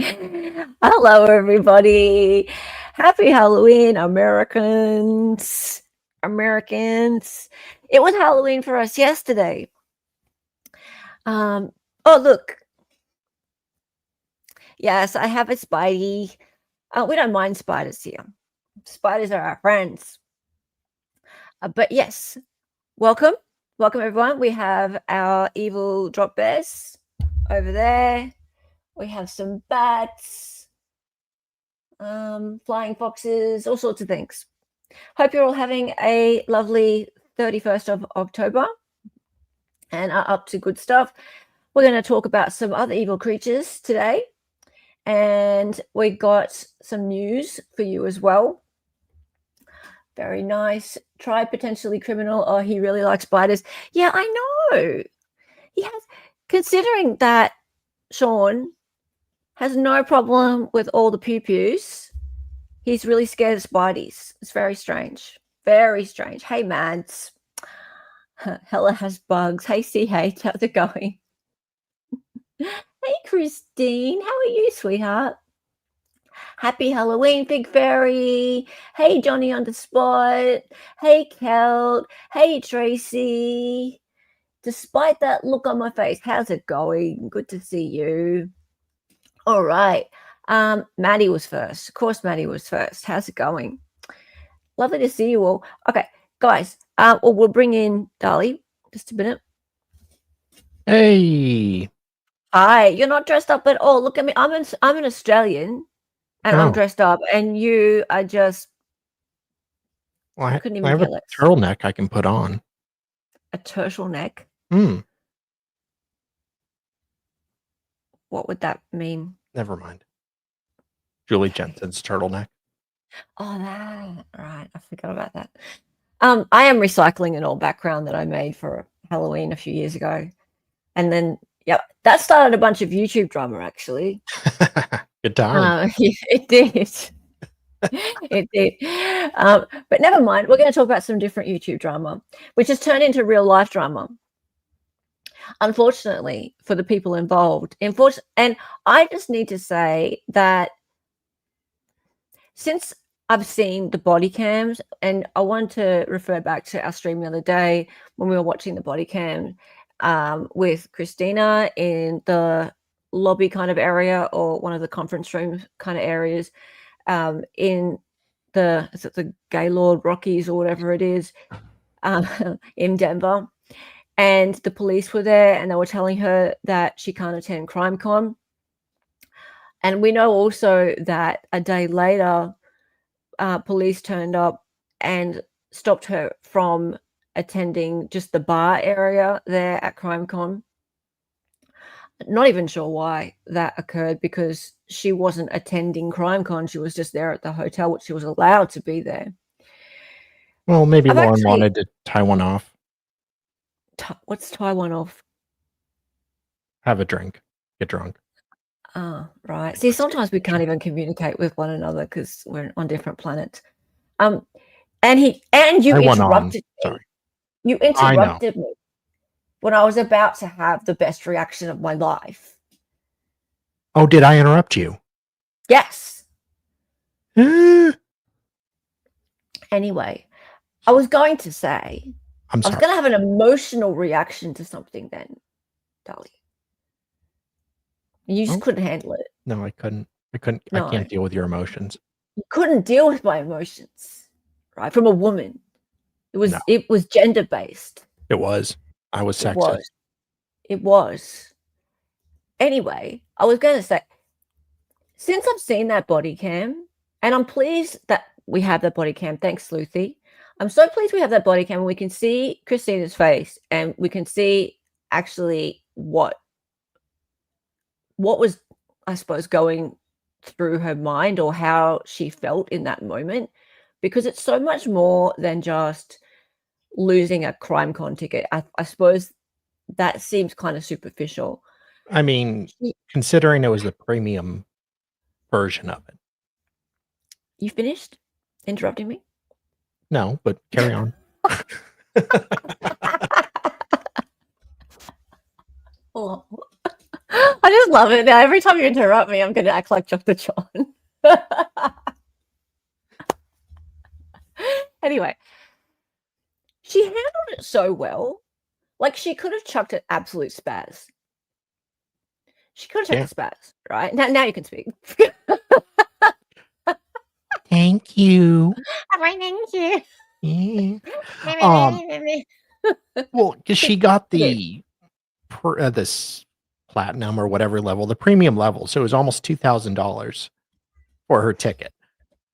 Hello, everybody. Happy Halloween, Americans. Americans. It was Halloween for us yesterday. Oh, look. Yes, I have a Spidey. We don't mind spiders here. Spiders are our friends. But yes, welcome. Welcome, everyone. We have our evil drop bears over there. We have some bats, flying foxes, all sorts of things. Hope you're all having a lovely 31st of October and are up to good stuff. We're going to talk about some other evil creatures today. And we got some news for you as well. Very nice. Try potentially criminal. Oh, he really likes spiders. Yeah, I know. He has, considering that Sean has no problem with all the pew-pews, he's really scared of spiders. It's very strange. Very strange. Hey, Mads. Hella has bugs. Hey, CH, how's it going? Hey, Christine. How are you, sweetheart? Happy Halloween, Big Fairy. Hey, Johnny on the spot. Hey, Kelt. Hey, Tracy. Despite that look on my face, how's it going? Good to see you. All right. Maddie was first. Of course, Maddie was first. How's it going? Lovely to see you all. Okay, guys, we'll bring in Dali. Just a minute. Hey. Hi, you're not dressed up at all. Look at me. I'm an Australian, and I'm dressed up, and you are just. Well, I have a turtleneck I can put on. A turtleneck? What would that mean? Never mind. Julie Jensen's turtleneck. Oh, that. Right. I forgot about that. I am recycling an old background that I made for Halloween a few years ago. And then, yeah, that started a bunch of YouTube drama, actually. Good time. It did. It did. But never mind. We're going to talk about some different YouTube drama, which has turned into real life drama. Unfortunately, for the people involved. And I just need to say that since I've seen the body cams, and I want to refer back to our stream the other day when we were watching the body cam with Christina in the lobby kind of area, or one of the conference room kind of areas in the Gaylord Rockies or whatever it is in Denver. And the police were there, and they were telling her that she can't attend CrimeCon. And we know also that a day later, police turned up and stopped her from attending just the bar area there at CrimeCon. Not even sure why that occurred, because she wasn't attending CrimeCon. She was just there at the hotel, which she was allowed to be there. Well, maybe Lauren wanted to tie one off. What's tie one off? Have a drink. Get drunk. Oh, right. See, sometimes we can't even communicate with one another because we're on different planets. And you interrupted me. Sorry. You interrupted me when I was about to have the best reaction of my life. Oh, did I interrupt you? Yes. Anyway, I was going to say, I was going to have an emotional reaction to something then, Dali. You just couldn't handle it. No, I couldn't. No. I can't deal with your emotions. You couldn't deal with my emotions, right? From a woman. It was gender based. It was. I was sexist. It was. Anyway, I was going to say, since I've seen that body cam, and I'm pleased that we have that body cam. Thanks, Luthi. I'm so pleased we have that body cam, and we can see Christina's face, and we can see actually what was, I suppose, going through her mind, or how she felt in that moment, because it's so much more than just losing a CrimeCon ticket. I suppose that seems kind of superficial. I mean, considering it was the premium version of it. You finished interrupting me? No, but carry on. I just love it. Now, every time you interrupt me, I'm going to act like Dr. John. Anyway, she handled it so well. Like, she could have chucked it absolute spaz. She could have chucked a spaz, right? Now you can speak. Thank you. Thank you. Yeah. Well, because she got the this platinum or whatever level, the premium level, so it was almost $2,000 for her ticket.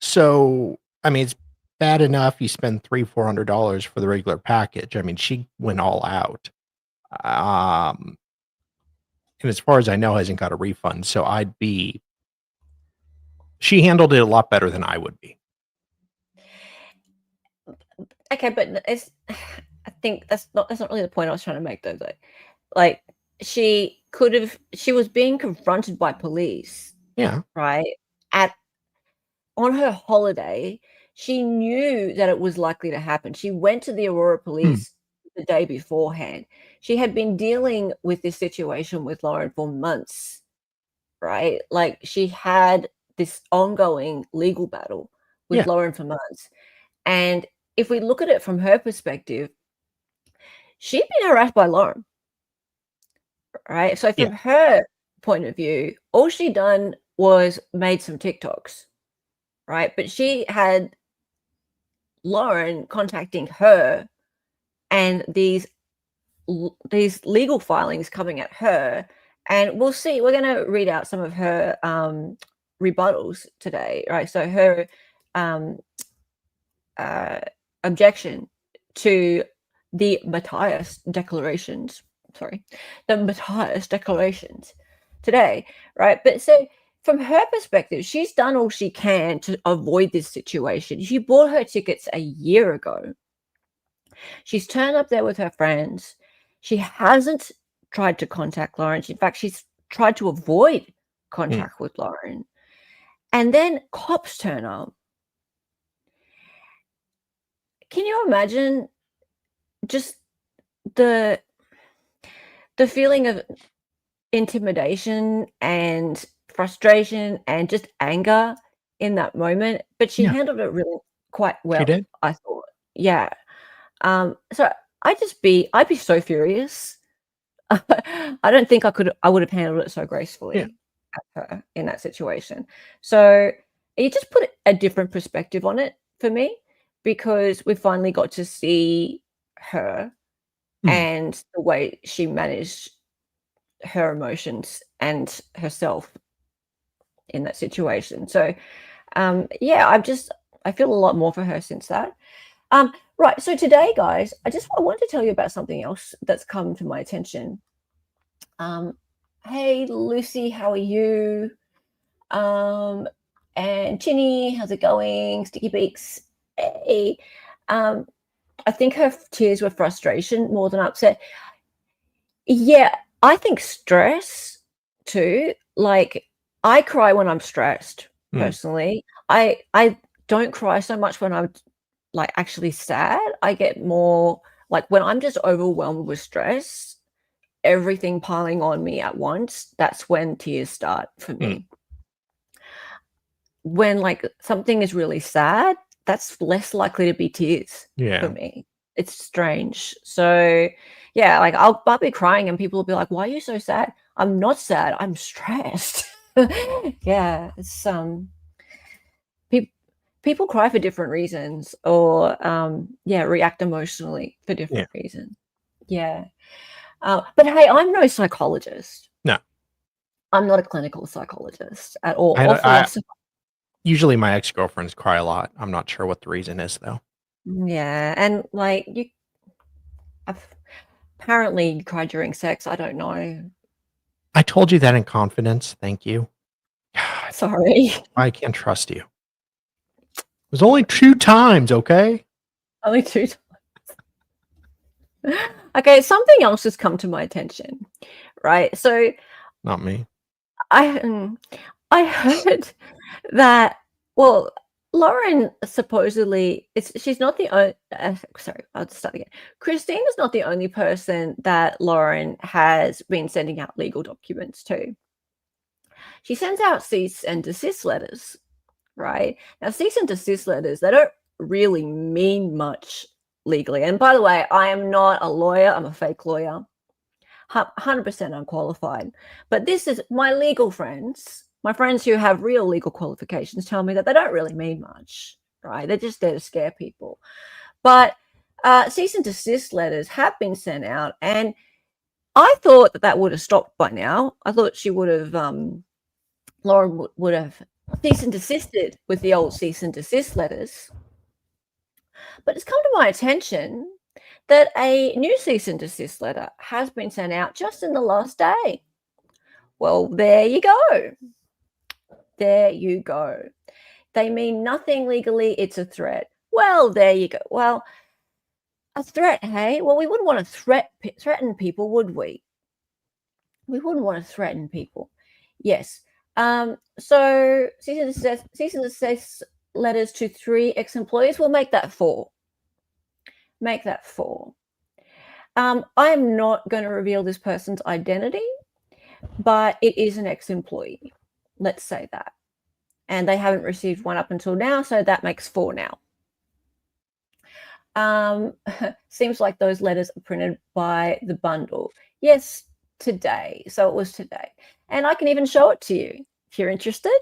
So, I mean, it's bad enough you spend $300-400 for the regular package. I mean, she went all out. And as far as I know, hasn't got a refund. So she handled it a lot better than I would be. Okay, but I think that's not really the point I was trying to make, though. Like, she was being confronted by police. Yeah. Right. On her holiday, she knew that it was likely to happen. She went to the Aurora police the day beforehand. She had been dealing with this situation with Lauren for months, right? Like, she had this ongoing legal battle with Lauren for months. And if we look at it from her perspective, she'd been harassed by Lauren, right? So from her point of view, all she done was made some TikToks, right? But she had Lauren contacting her and these legal filings coming at her. And we'll see, we're going to read out some of her rebuttals today, right? So her objection to the Matthias Declarations today, right? But so from her perspective, she's done all she can to avoid this situation. She bought her tickets a year ago. She's turned up there with her friends. She hasn't tried to contact Lauren. In fact, she's tried to avoid contact with Lauren. And then cops turn up. Can you imagine just the feeling of intimidation and frustration and just anger in that moment? But she handled it really quite well. She did? I thought. Yeah. So I'd be so furious. I don't think I would have handled it so gracefully at her in that situation. So it just put a different perspective on it for me, because we finally got to see her and the way she managed her emotions and herself in that situation. So I feel a lot more for her since that. Right. So today, guys, I wanted to tell you about something else that's come to my attention. Hey, Lucy, how are you? And Chinny, how's it going? Sticky Beaks. Hey. I think her tears were frustration more than upset. Yeah, I think stress too. Like, I cry when I'm stressed, personally. I don't cry so much when I'm like actually sad. I get more like when I'm just overwhelmed with stress, everything piling on me at once, that's when tears start for me. When like something is really sad, that's less likely to be tears for me. It's strange. So yeah, like I'll be crying and people will be like, why are you so sad? I'm not sad, I'm stressed. Yeah, it's people cry for different reasons, or react emotionally for different reasons. But hey, I'm no psychologist. No, I'm not a clinical psychologist at all. Usually my ex-girlfriends cry a lot. I'm not sure what the reason is, though. Yeah, and like apparently you cried during sex. I don't know. I told you that in confidence. Thank you. Sorry. I can't trust you. It was only 2 times, okay? Only 2 times. Okay, something else has come to my attention, right? So Not me. I heard that, well, Lauren supposedly, she's not the only, sorry, I'll start again. Christine is not the only person that Lauren has been sending out legal documents to. She sends out cease and desist letters, right? Now, cease and desist letters, they don't really mean much legally. And by the way, I am not a lawyer. I'm a fake lawyer, 100% unqualified. But this is my legal friends. My friends who have real legal qualifications tell me that they don't really mean much, right? They're just there to scare people. But cease and desist letters have been sent out, and I thought that would have stopped by now. I thought she would have, Lauren would have cease and desisted with the old cease and desist letters. But it's come to my attention that a new cease and desist letter has been sent out just in the last day. Well, there you go. There you go. They mean nothing legally. It's a threat. Well, there you go. Well, a threat, hey? Well, we wouldn't want to threaten people, would we? We wouldn't want to threaten people. Yes. So cease and desist letters to 3 ex-employees. We'll make that 4. Make that 4. I'm not going to reveal this person's identity, but it is an ex-employee. Let's say that. And they haven't received one up until now, so that makes 4 now. Seems like those letters are printed by the bundle. Yes, today. So it was today. And I can even show it to you if you're interested.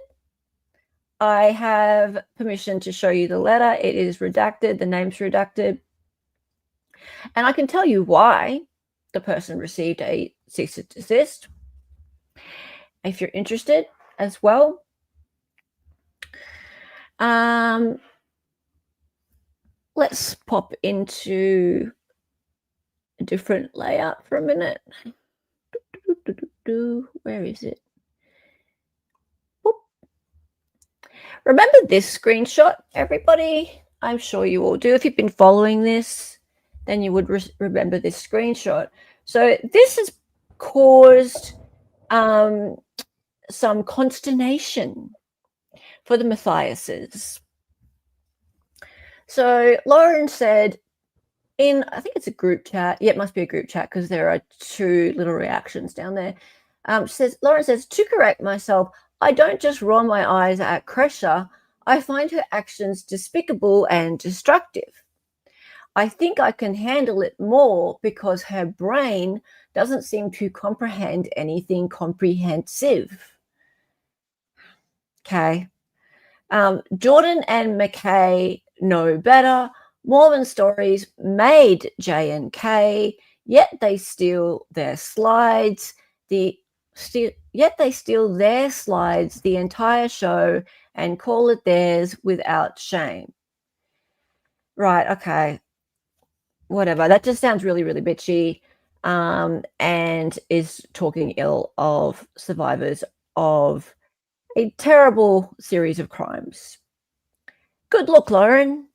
I have permission to show you the letter. It is redacted. The name's redacted. And I can tell you why the person received a cease and desist, if you're interested as well. Let's pop into a different layout for a minute. Where is it? Boop. Remember this screenshot, everybody? I'm sure you all do. If you've been following this, then you would remember this screenshot. So this has caused some consternation for the Matthiases. So Lauren said in, I think it's a group chat. Yeah, it must be a group chat because there are 2 little reactions down there. Lauren says, to correct myself, I don't just roll my eyes at Kresha. I find her actions despicable and destructive. I think I can handle it more because her brain doesn't seem to comprehend anything comprehensive. Okay. Jordan and McKay know better. Mormon stories made J and K, yet they steal their slides. Yet they steal their slides the entire show and call it theirs without shame. Right, okay. Whatever. That just sounds really, really bitchy, and is talking ill of survivors of a terrible series of crimes. Good look, Lauren.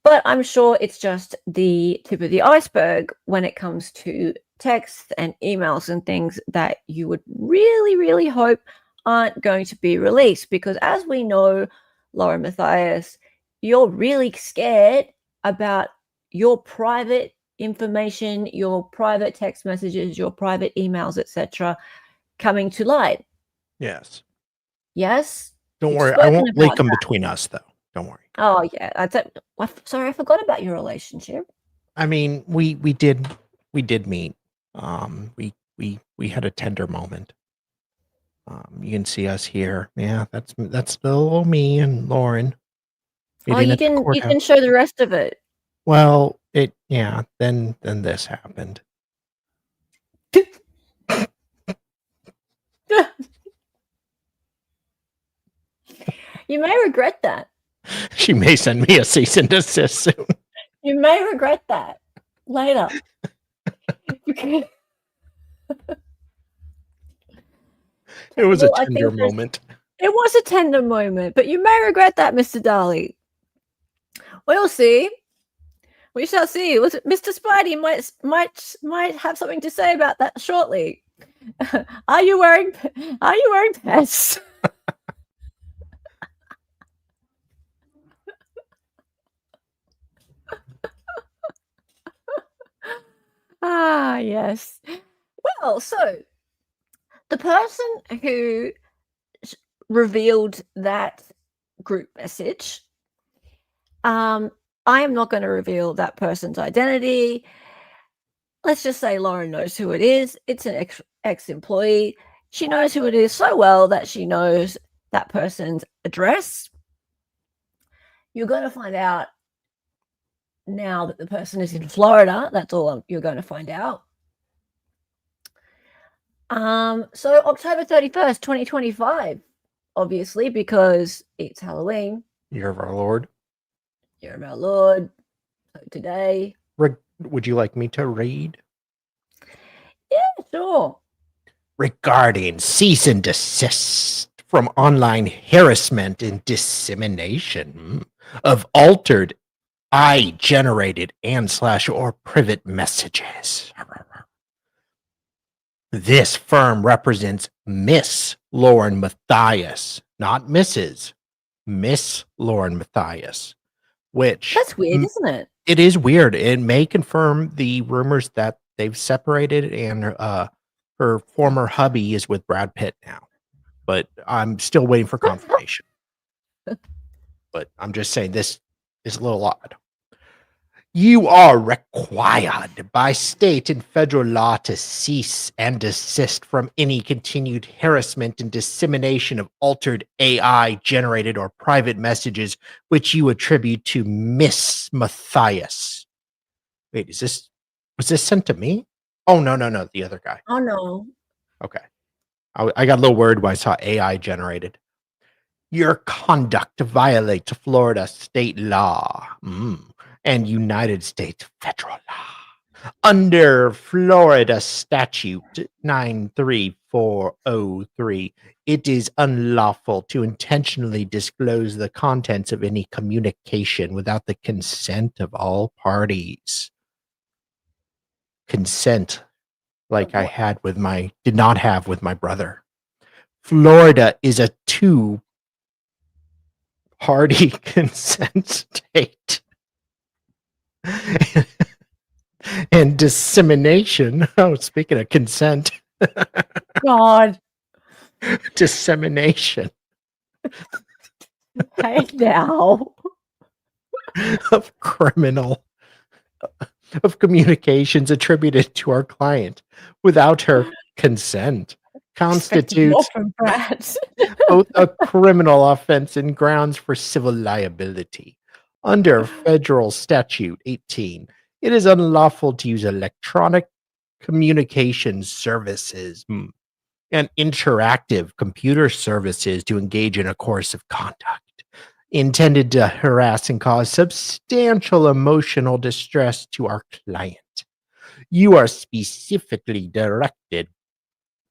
But I'm sure it's just the tip of the iceberg when it comes to texts and emails and things that you would really, really hope aren't going to be released. Because as we know, Lauren Matthias, you're really scared about your private information, your private text messages, your private emails, etc., coming to light. Yes. Yes? Don't worry. I won't leak them between us, though. Don't worry. Oh, yeah. Sorry, I forgot about your relationship. I mean, we did meet. We had a tender moment. You can see us here. Yeah, that's still me and Lauren. You didn't show the rest of it. Well, then this happened. You may regret that. She may send me a cease and desist soon. You may regret that later. It was a tender moment. It was a tender moment, but you may regret that, Mr. Dali. We'll see. We shall see. Mr. Spidey might have something to say about that shortly. Are you wearing pants? Yes. Well, so the person who revealed that group message, I am not going to reveal that person's identity. Let's just say Lauren knows who it is. It's an ex-employee. She knows who it is so well that she knows that person's address. You're going to find out now that the person is in Florida. That's all you're going to find out. So October 31st, 2025, obviously, because it's Halloween. Year of our Lord. Year of our Lord. So today. Would you like me to read? Yeah, sure. Regarding cease and desist from online harassment and dissemination of altered AI-generated and/or private messages. This firm represents Miss Lauren Matthias, not Mrs. Miss Lauren Matthias, which... That's weird, isn't it? It is weird. It may confirm the rumors that they've separated and her former hubby is with Brad Pitt now. But I'm still waiting for confirmation. But I'm just saying this is a little odd. You are required by state and federal law to cease and desist from any continued harassment and dissemination of altered AI-generated or private messages which you attribute to Miss Matthias. Wait, was this sent to me? Oh, no, the other guy. Oh, no. Okay. I got a little worried when I saw AI-generated. Your conduct violates Florida state law. And United States federal law. Under Florida Statute 93403, it is unlawful to intentionally disclose the contents of any communication without the consent of all parties. Consent, like I did not have with my brother. Florida is a two-party consent state. And dissemination. Oh, speaking of consent. God. Dissemination. Hey, now. Of communications attributed to our client without her consent constitutes both a criminal offense and grounds for civil liability. Under Federal Statute 18, it is unlawful to use electronic communication services and interactive computer services to engage in a course of conduct intended to harass and cause substantial emotional distress to our client. You are specifically directed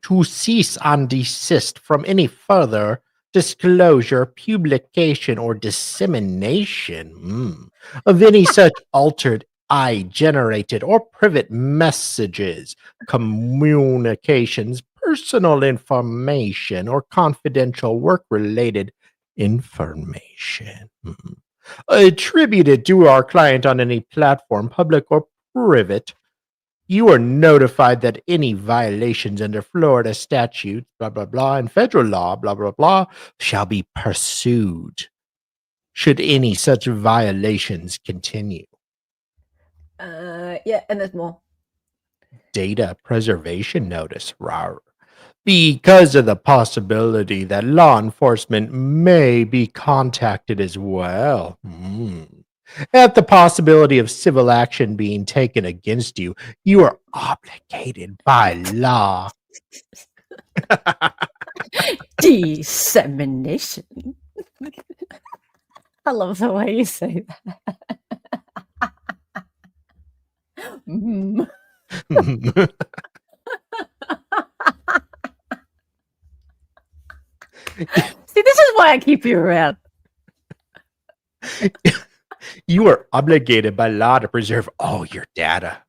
to cease and desist from any further disclosure, publication, or dissemination of any such altered AI-generated or private messages, communications, personal information, or confidential work-related information attributed to our client on any platform, public or private. You are notified that any violations under Florida statute, blah, blah, blah, and federal law, blah, blah, blah, shall be pursued should any such violations continue. Yeah, and there's more. Data preservation notice, rawr. Because of the possibility that law enforcement may be contacted as well. At the possibility of civil action being taken against you, you are obligated by law. Dissemination. I love the way you say that. See, this is why I keep you around. You are obligated by law to preserve all your data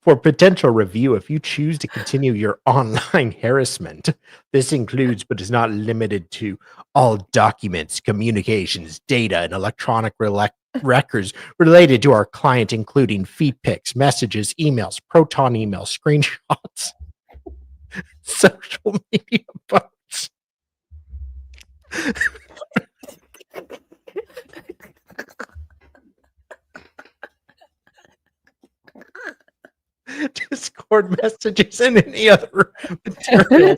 for potential review if you choose to continue your online harassment. This includes, but is not limited to, all documents, communications, data, and electronic records related to our client, including feed pics, messages, emails, proton emails, screenshots, social media posts. Discord messages and any other materials.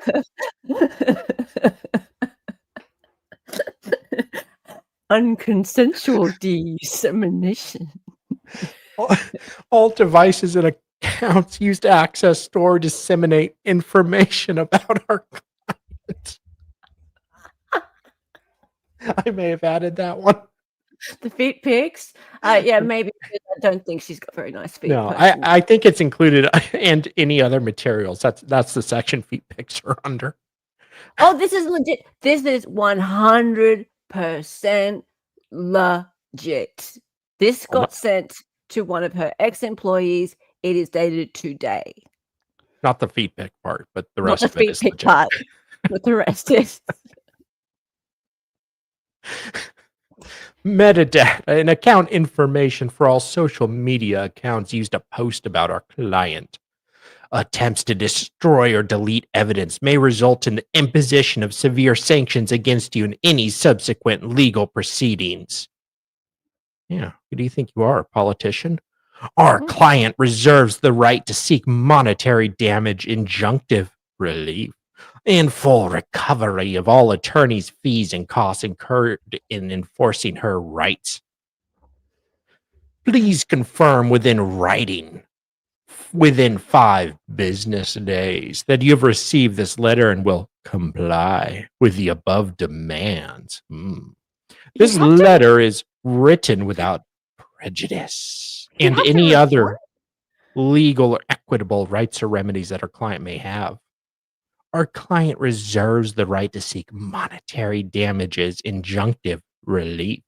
Unconsensual dissemination. All devices and accounts used to access, store, disseminate information about our clients. I may have added that one. The feet pics? Yeah, maybe. I don't think she's got very nice feet. No, I think it's included, and any other materials. That's the section feet pics are under. Oh, this is legit. This is 100% legit. This got sent to one of her ex-employees. It is dated today. Not the feet pic part, but the Not rest the of it feet is pic legit. part, but the rest is. Metadata and account information for all social media accounts used to post about our client. Attempts to destroy or delete evidence may result in the imposition of severe sanctions against you in any subsequent legal proceedings. Yeah, who do you think you are, a politician? Our client reserves the right to seek monetary damage, injunctive relief, and full recovery of all attorney's fees and costs incurred in enforcing her rights. Please confirm within writing, within 5 business days, that you have received this letter and will comply with the above demands. This letter is written without prejudice and any other legal or equitable rights or remedies that our client may have. Our client reserves the right to seek monetary damages, injunctive relief,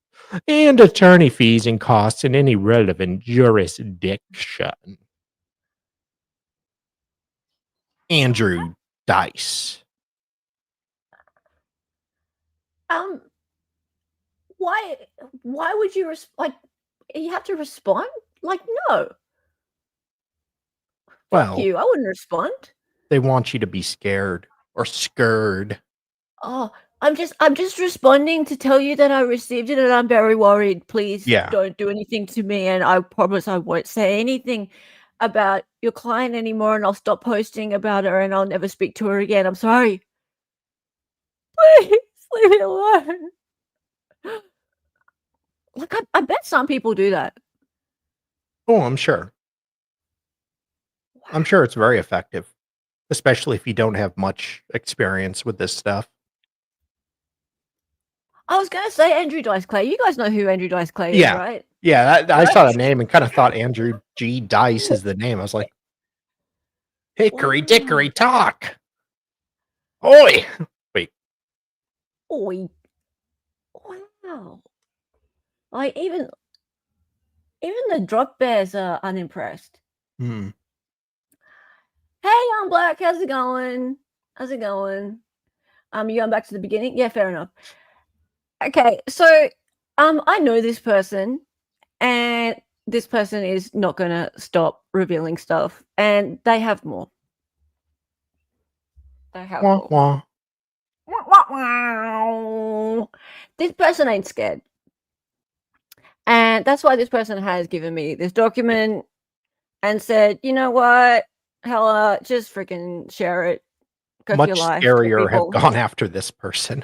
and attorney fees and costs in any relevant jurisdiction. Andrew Dice. Why would you like? You have to respond? Like, no. Well, Fuck you. I wouldn't respond. They want you to be scared or scared. Oh, I'm just responding to tell you that I received it and I'm very worried. Please don't do anything to me, and I promise I won't say anything about your client anymore, and I'll stop posting about her and I'll never speak to her again. I'm sorry. Please leave me alone. Like, I bet some people do that. Oh, I'm sure. I'm sure it's very effective, especially if you don't have much experience with this stuff. I was going to say Andrew Dice Clay. You guys know who Andrew Dice Clay is, right? Yeah, I saw the name and kind of thought Andrew G. Dice is the name. I was like, hickory dickory talk. Oi! Wait. Oi. Wow. Like, even the drop bears are unimpressed. Hey, I'm Black. How's it going? You going back to the beginning? Yeah, fair enough. Okay, so I know this person, and this person is not going to stop revealing stuff, and they have more. More. This person ain't scared. And that's why this person has given me this document and said, you know what, Hella, just freaking share it. Go Much for your life. scarier have gone after this person.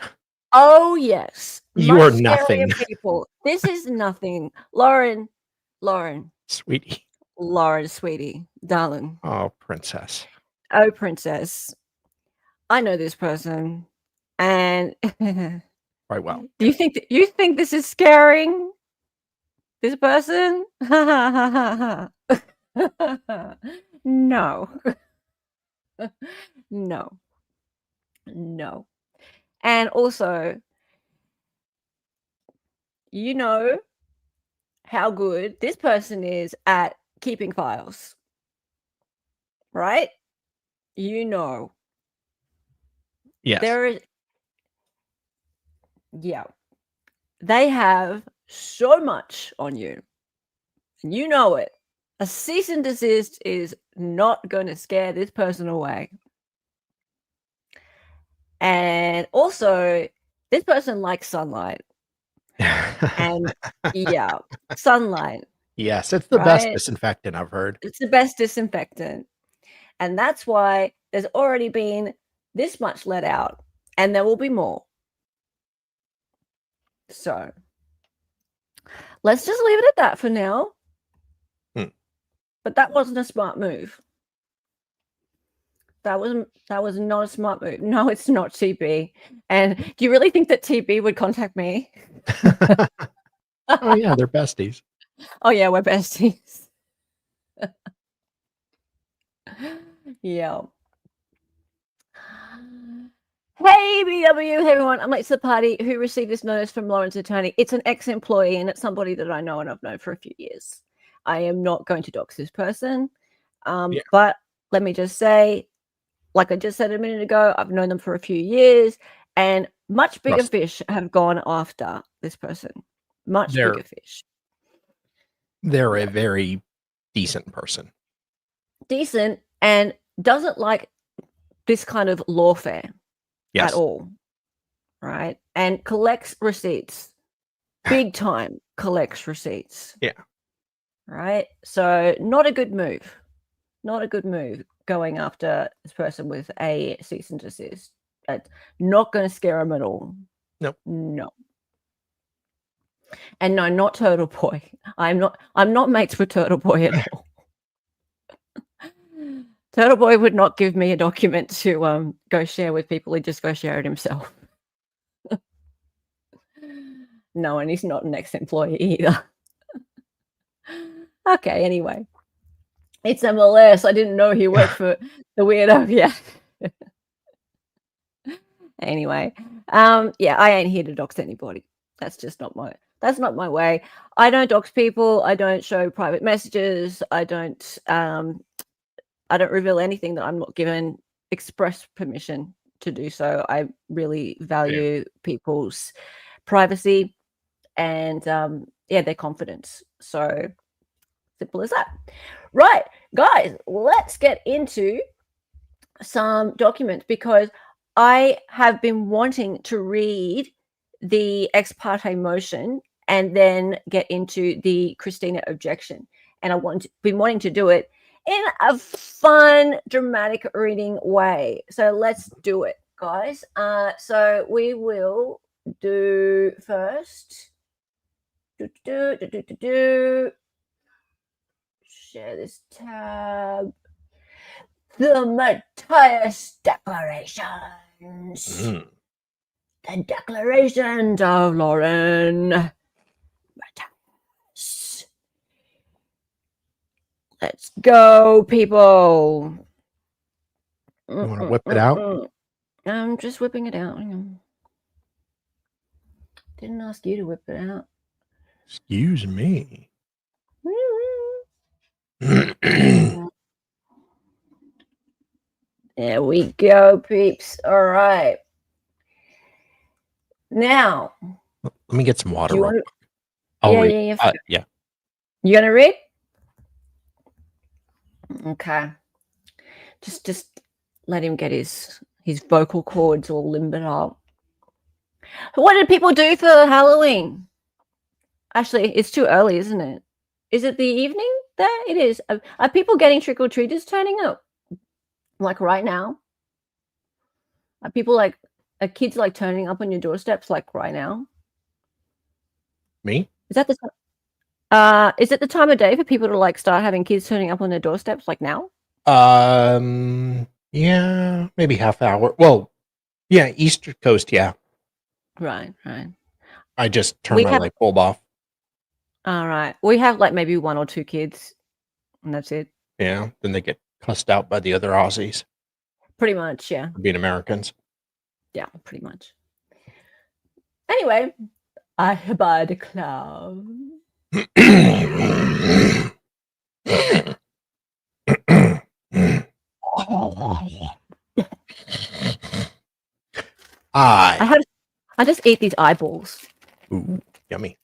Oh, yes. You are nothing. People. This is nothing. Lauren. Sweetie. Lauren, sweetie. Darling. Oh, princess. Oh, princess. I know this person. And quite well. Do you think this is scaring this person? No. No. And also, you know how good this person is at keeping files, right? You know. Yes. Yeah. They have so much on you, and you know it. A cease and desist is not going to scare this person away. And also, this person likes sunlight. And yeah, sunlight. Yes, it's the best Right? disinfectant I've heard. It's the best disinfectant. And that's why there's already been this much let out, and there will be more. So let's just leave it at that for now. But that wasn't a smart move. That was not a smart move. No, it's not TB. And do you really think that TB would contact me? Oh yeah, they're besties. Oh yeah, we're besties. Yeah. Hey BW, hey everyone. I'm late to the party. Who received this notice from Lawrence Attorney? It's an ex-employee and it's somebody that I know and I've known for a few years. I am not going to dox this person. But let me just say, like I just said a minute ago, I've known them for a few years and much bigger fish have gone after this person. Much bigger fish. They're a very decent person. Decent and doesn't like this kind of lawfare at all. Right? And collects receipts. Big time collects receipts. Yeah. Right? So not a good move. Not a good move going after this person with a cease and desist. Not going to scare him at all. Nope. No. And no, not Turtle Boy. I'm not mates with Turtle Boy at all. Turtle Boy would not give me a document to go share with people. He'd just go share it himself. No, and he's not an ex-employee either. Okay, anyway. It's MLS. I didn't know he worked for the weirdo. Yeah. Anyway, yeah, I ain't here to dox anybody. That's just not my way. I don't dox people. I don't show private messages. I don't reveal anything that I'm not given express permission to do so. I really value people's privacy and their confidence. So simple as that. Right, guys, let's get into some documents because I have been wanting to read the ex parte motion and then get into the Christina objection. And been wanting to do it in a fun, dramatic reading way. So let's do it, guys. So we will do first. Share this tab. The Matthias Declarations. The Declarations of Lauren Matthias. Let's go, people. You want to whip it out? I'm just whipping it out. Didn't ask you to whip it out. Excuse me. There we go, peeps. All right. Now, let me get some water. Real quick. Yeah. You gonna read? Okay. Just let him get his vocal cords all limbered up. What did people do for Halloween? Actually, it's too early, isn't it? Is it the evening? There it is. Are people getting trick-or-treaters turning up? Like right now? Are kids like turning up on your doorsteps like right now? Me? Is that the is it the time of day for people to like start having kids turning up on their doorsteps like now? Yeah, maybe half hour. Well, yeah, East Coast, yeah. Right. I just turned my light bulb off. All right. We have like maybe 1 or 2 kids, and that's it. Yeah, then they get cussed out by the other Aussies. Pretty much, yeah. For being Americans. Yeah, pretty much. Anyway, I hereby declare. I just eat these eyeballs. Ooh, yummy.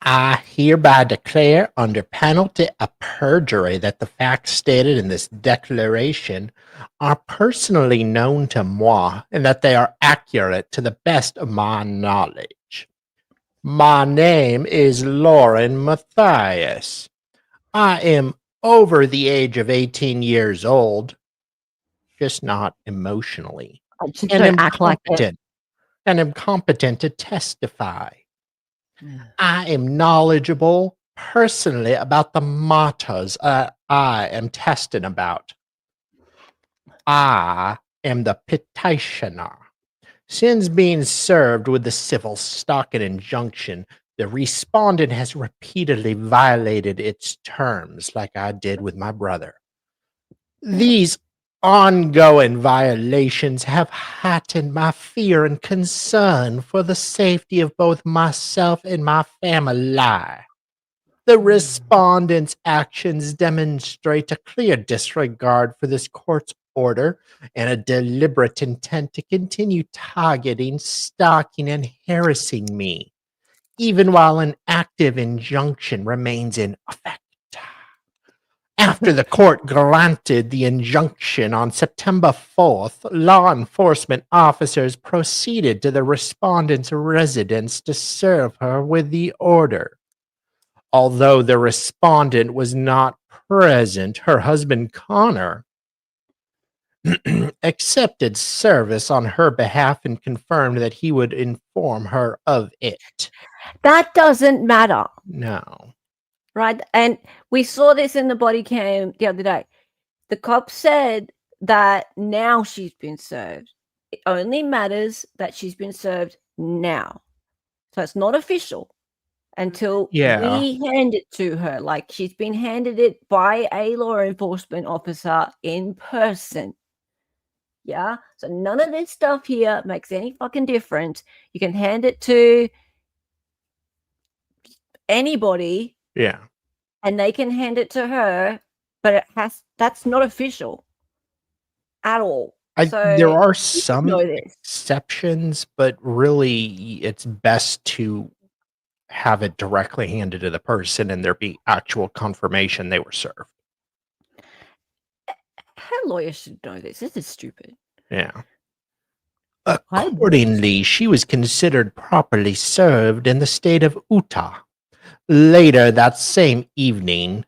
I hereby declare under penalty of perjury that the facts stated in this declaration are personally known to moi and that they are accurate to the best of my knowledge. My name is Lauren Matthias. I am over the age of 18 years old, just not emotionally, Just and don't am act like it. competent to testify. I am knowledgeable personally about the matters I am testing about. I am the petitioner. Since being served with the civil stock and injunction, the respondent has repeatedly violated its terms, like I did with my brother. These ongoing violations have heightened my fear and concern for the safety of both myself and my family. The respondent's actions demonstrate a clear disregard for this court's order and a deliberate intent to continue targeting, stalking, and harassing me, even while an active injunction remains in effect. After the court granted the injunction on September 4th, law enforcement officers proceeded to the respondent's residence to serve her with the order. Although the respondent was not present, her husband Connor accepted service on her behalf and confirmed that he would inform her of it. That doesn't matter. No. Right. And we saw this in the body cam the other day. The cop said that now she's been served. It only matters that she's been served now. So it's not official until Yeah. we hand it to her. Like she's been handed it by a law enforcement officer in person. Yeah. So none of this stuff here makes any fucking difference. You can hand it to anybody. Yeah. And they can hand it to her, but that's not official at all. There are You some know this. exceptions, but really it's best to have it directly handed to the person and there be actual confirmation they were served. Her lawyer should know this. This is stupid. Yeah. Accordingly, she was considered properly served in the state of Utah. Later that same evening,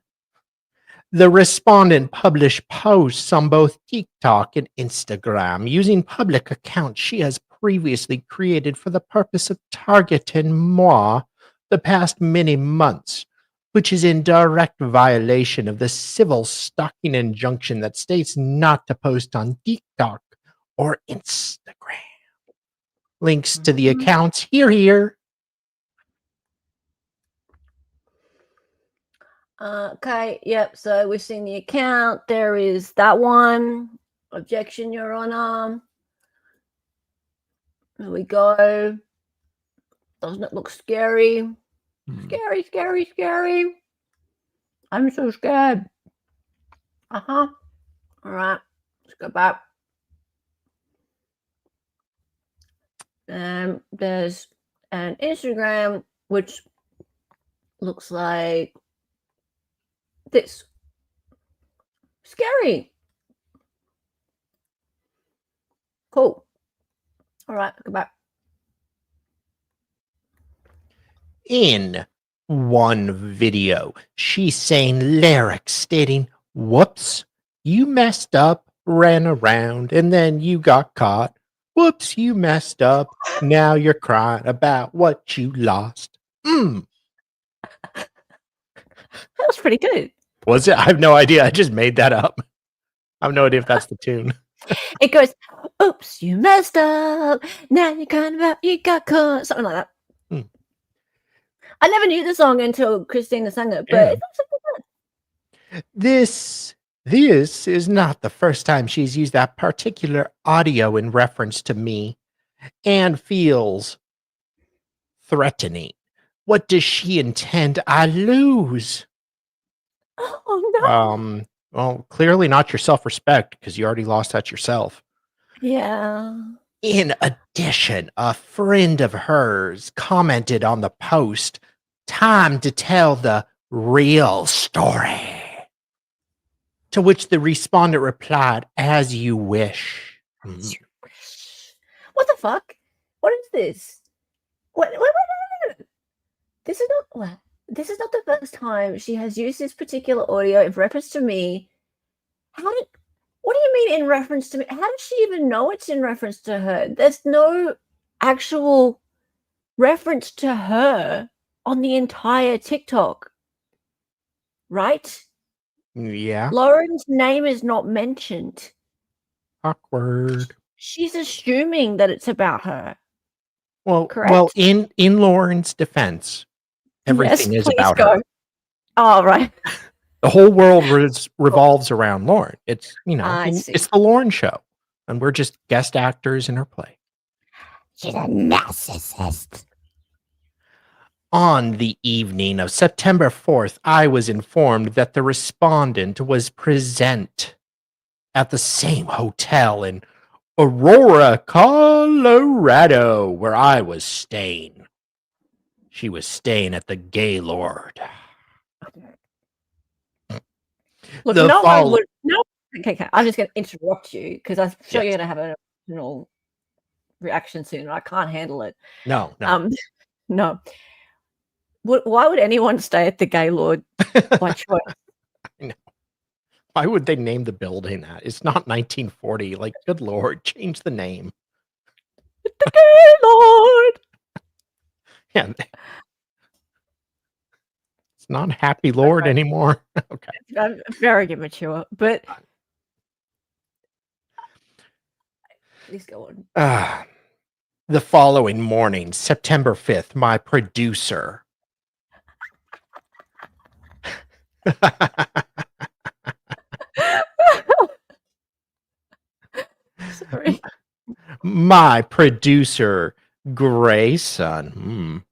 the respondent published posts on both TikTok and Instagram using public accounts she has previously created for the purpose of targeting moi the past many months, which is in direct violation of the civil stalking injunction that states not to post on TikTok or Instagram. Links to the accounts here. Okay, yep. So we've seen the account. There is that one. Objection, Your Honor. There we go. Doesn't it look scary? Scary, scary, scary. I'm so scared. All right, let's go back. There's an Instagram which looks like this. Scary. Cool. All right, go back. In one video, she's saying lyrics stating, "Whoops, you messed up, ran around, and then you got caught. Whoops, you messed up. Now you're crying about what you lost." That was pretty good. Was it? I have no idea. I just made that up. I have no idea if that's the tune. It goes, "Oops, you messed up. Now you're crying about you got caught." Something like that. I never knew the song until Christina sang it, but Yeah. it's also good. This is not the first time she's used that particular audio in reference to me and feels threatening. What does she intend I lose? Oh no. Well, clearly not your self-respect because you already lost that yourself. Yeah. In addition, a friend of hers commented on the post, "Time to tell the real story." To which the respondent replied, "As you wish." What the fuck? What is this? What? This is not. Well, this is not the first time she has used this particular audio in reference to me. What do you mean in reference to me? How does she even know it's in reference to her? There's no actual reference to her on the entire TikTok, right? Yeah. Lauren's name is not mentioned. Awkward. She's assuming that it's about her. Well, Correct? in Lauren's defense, everything is please about go. her. Oh, right. The whole world revolves around Lauren. It's, I see. it's the Lauren show, and we're just guest actors in her play. She's a narcissist. On the evening of September 4th, I was informed that the respondent was present at the same hotel in Aurora, Colorado, where I was staying. She was staying at the Gaylord. Look, The no one follow- would. No. Okay. I'm just going to interrupt you because I'm sure Yes. you're going to have an emotional reaction soon. I can't handle it. No. No. Why would anyone stay at the Gaylord by choice? I know. Why would they name the building that? It's not 1940. Like, good Lord, change the name. The Gaylord. Yeah. It's not Happy Lord anymore. Okay. I'm very immature, but please go on. The following morning, September 5th, my producer. Sorry. My producer, Grayson.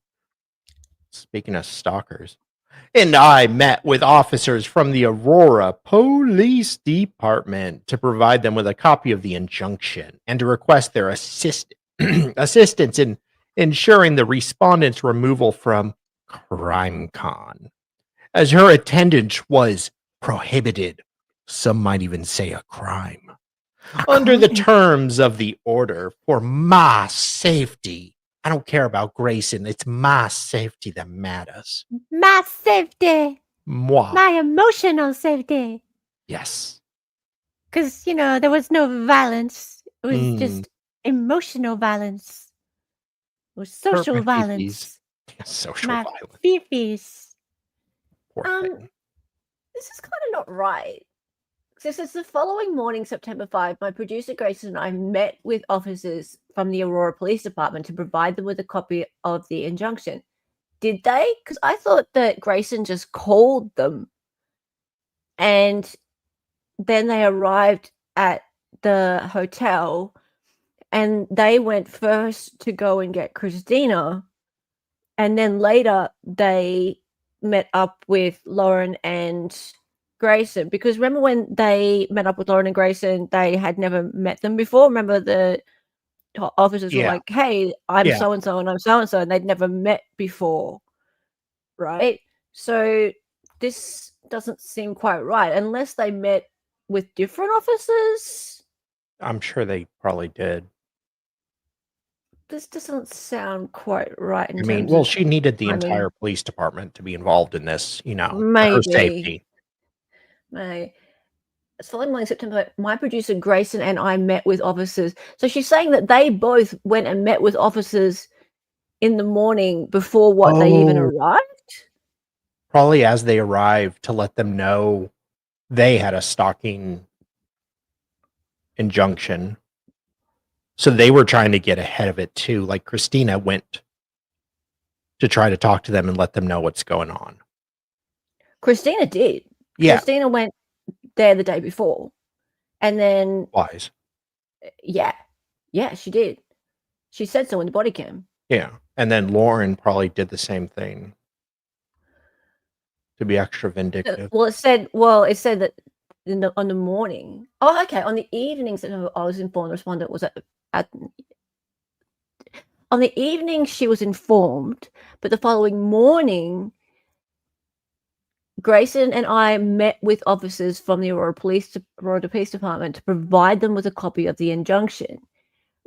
Speaking of stalkers. And I met with officers from the Aurora Police Department to provide them with a copy of the injunction and to request their assistance in ensuring the respondent's removal from CrimeCon, as her attendance was prohibited. Some might even say a crime. Under the terms of the order, for my safety. I don't care about Grayson. It's my safety that matters. My safety. Moi. My emotional safety. Yes. Because, there was no violence. It was just emotional violence. Or social violence. Social My violence. fifis. Poor thing. This is kind of not right. This is the following morning, September 5, my producer Grayson and I met with officers from the Aurora Police Department to provide them with a copy of the injunction. Did they? Because I thought that Grayson just called them and then they arrived at the hotel and they went first to go and get Christina. And then later they met up with Lauren and Grayson, because remember when they met up with Lauren and Grayson, they had never met them before. Remember the officers were like, "Hey, I'm so and so and I'm so and so," and they'd never met before, right? So this doesn't seem quite right unless they met with different officers. I'm sure they probably did. This doesn't sound quite right. She needed the entire police department to be involved in this, for her safety. It's following morning, September. My producer Grayson and I met with officers. So she's saying that they both went and met with officers in the morning before they even arrived. Probably as they arrived to let them know they had a stalking injunction. So they were trying to get ahead of it too. Like Christina went to try to talk to them and let them know what's going on. Christina did. Yeah. Christina went there the day before. And then wise. Yeah, she did. She said so in the body cam. Yeah. And then Lauren probably did the same thing to be extra vindictive. Well, it said that on the morning. Oh, okay. On the evenings that I was informed, the respondent was at on the evening she was informed, but the following morning, Grayson and I met with officers from the Aurora Police Department to provide them with a copy of the injunction.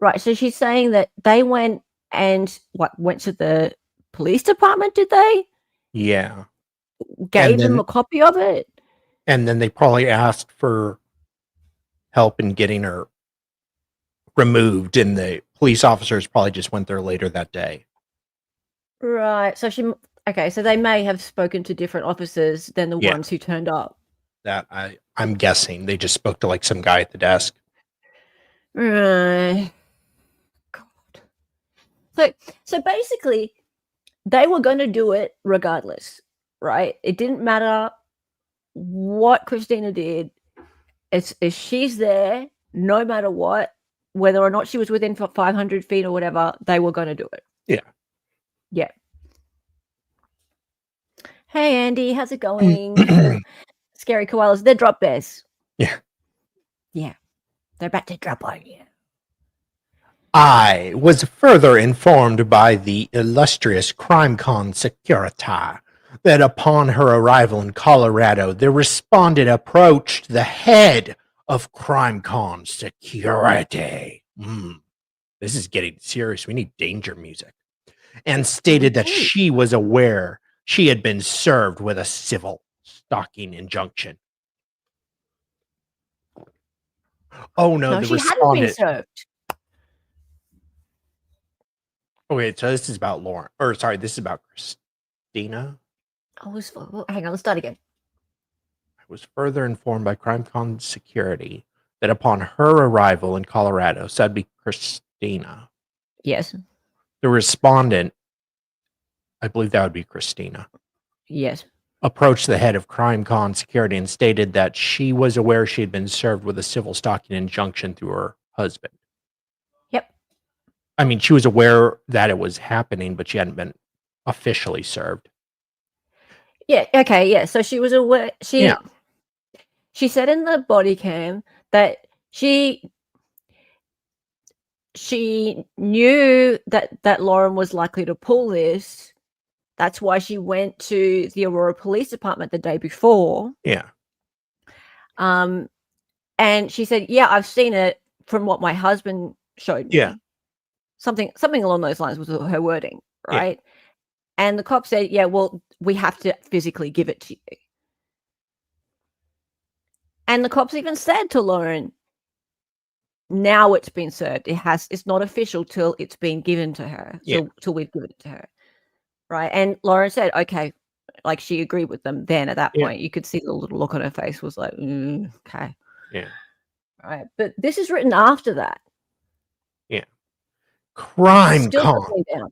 Right. So she's saying that they went to the police department, did they? Yeah. Gave them a copy of it? And then they probably asked for help in getting her removed, and the police officers probably just went there later that day. Right. So so they may have spoken to different officers than the ones who turned up. That I'm guessing they just spoke to like some guy at the desk. Right. God. So basically, they were going to do it regardless, right? It didn't matter what Christina did. It's she's there, no matter what, whether or not she was within 500 feet or whatever, they were going to do it. Yeah. Yeah. Hey, Andy, how's it going? Scary koalas. They're drop bears. Yeah. Yeah. They're about to drop on you. I was further informed by the illustrious CrimeCon security that upon her arrival in Colorado, the respondent approached the head of CrimeCon security. This is getting serious. We need danger music. And stated that she was aware she had been served with a civil stalking injunction. Oh no, the she respondent hadn't been served. Okay, so this is about Lauren. Or sorry, this is about Christina. Hang on, let's start again. I was further informed by CrimeCon security that upon her arrival in Colorado, so that'd be Christina. Yes. The respondent, I believe that would be Christina. Yes. Approached the head of CrimeCon security and stated that she was aware she had been served with a civil stalking injunction through her husband. Yep. I mean, she was aware that it was happening, but she hadn't been officially served. Yeah. Okay. Yeah. So she was aware. She said in the body cam that she knew that Lauren was likely to pull this. That's why she went to the Aurora Police Department the day before. Yeah. And she said, "Yeah, I've seen it from what my husband showed me." Yeah. Something along those lines was her wording, right? Yeah. And the cop said, "Yeah, well, we have to physically give it to you." And the cops even said to Lauren, "Now it's been served. It's not official till it's been given to her. Till we've given it to her." Right. And Lauren said, "Okay," like she agreed with them then at that point. You could see the little look on her face was like, okay. Yeah. Right. But this is written after that. Yeah. CrimeCon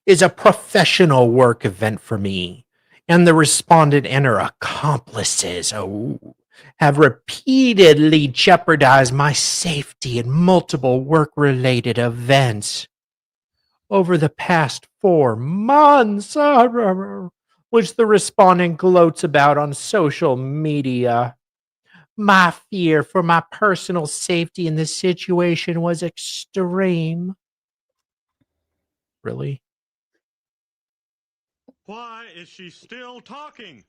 is a professional work event for me, and the respondent and her accomplices have repeatedly jeopardized my safety in multiple work-related events. Over the past 4 months, which the respondent gloats about on social media. My fear for my personal safety in this situation was extreme. Really? Why is she still talking?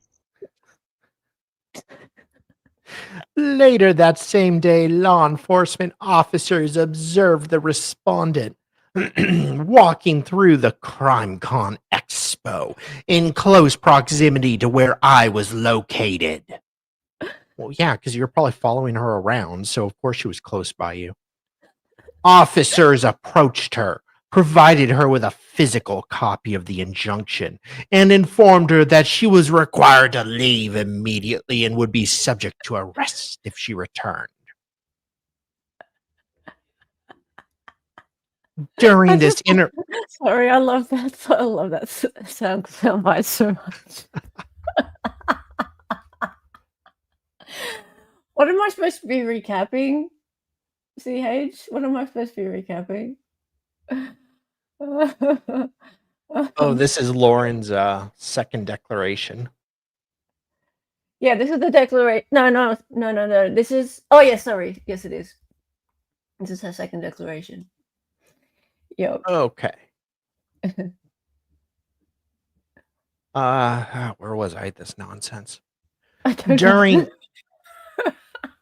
Later that same day, law enforcement officers observed the respondent walking through the CrimeCon Expo in close proximity to where I was located. Well, yeah, because you're probably following her around, so of course she was close by you. Officers approached her, provided her with a physical copy of the injunction, and informed her that she was required to leave immediately and would be subject to arrest if she returned. During this Sorry, I love that. I love that soundbite so much. What am I supposed to be recapping? CH? What am I supposed to be recapping? Oh, this is Lauren's second declaration. Yeah, this is the declaration. No. This is. Oh, yeah, sorry. Yes, it is. This is her second declaration. Yep. Okay. Where was I at this nonsense? I don't During know.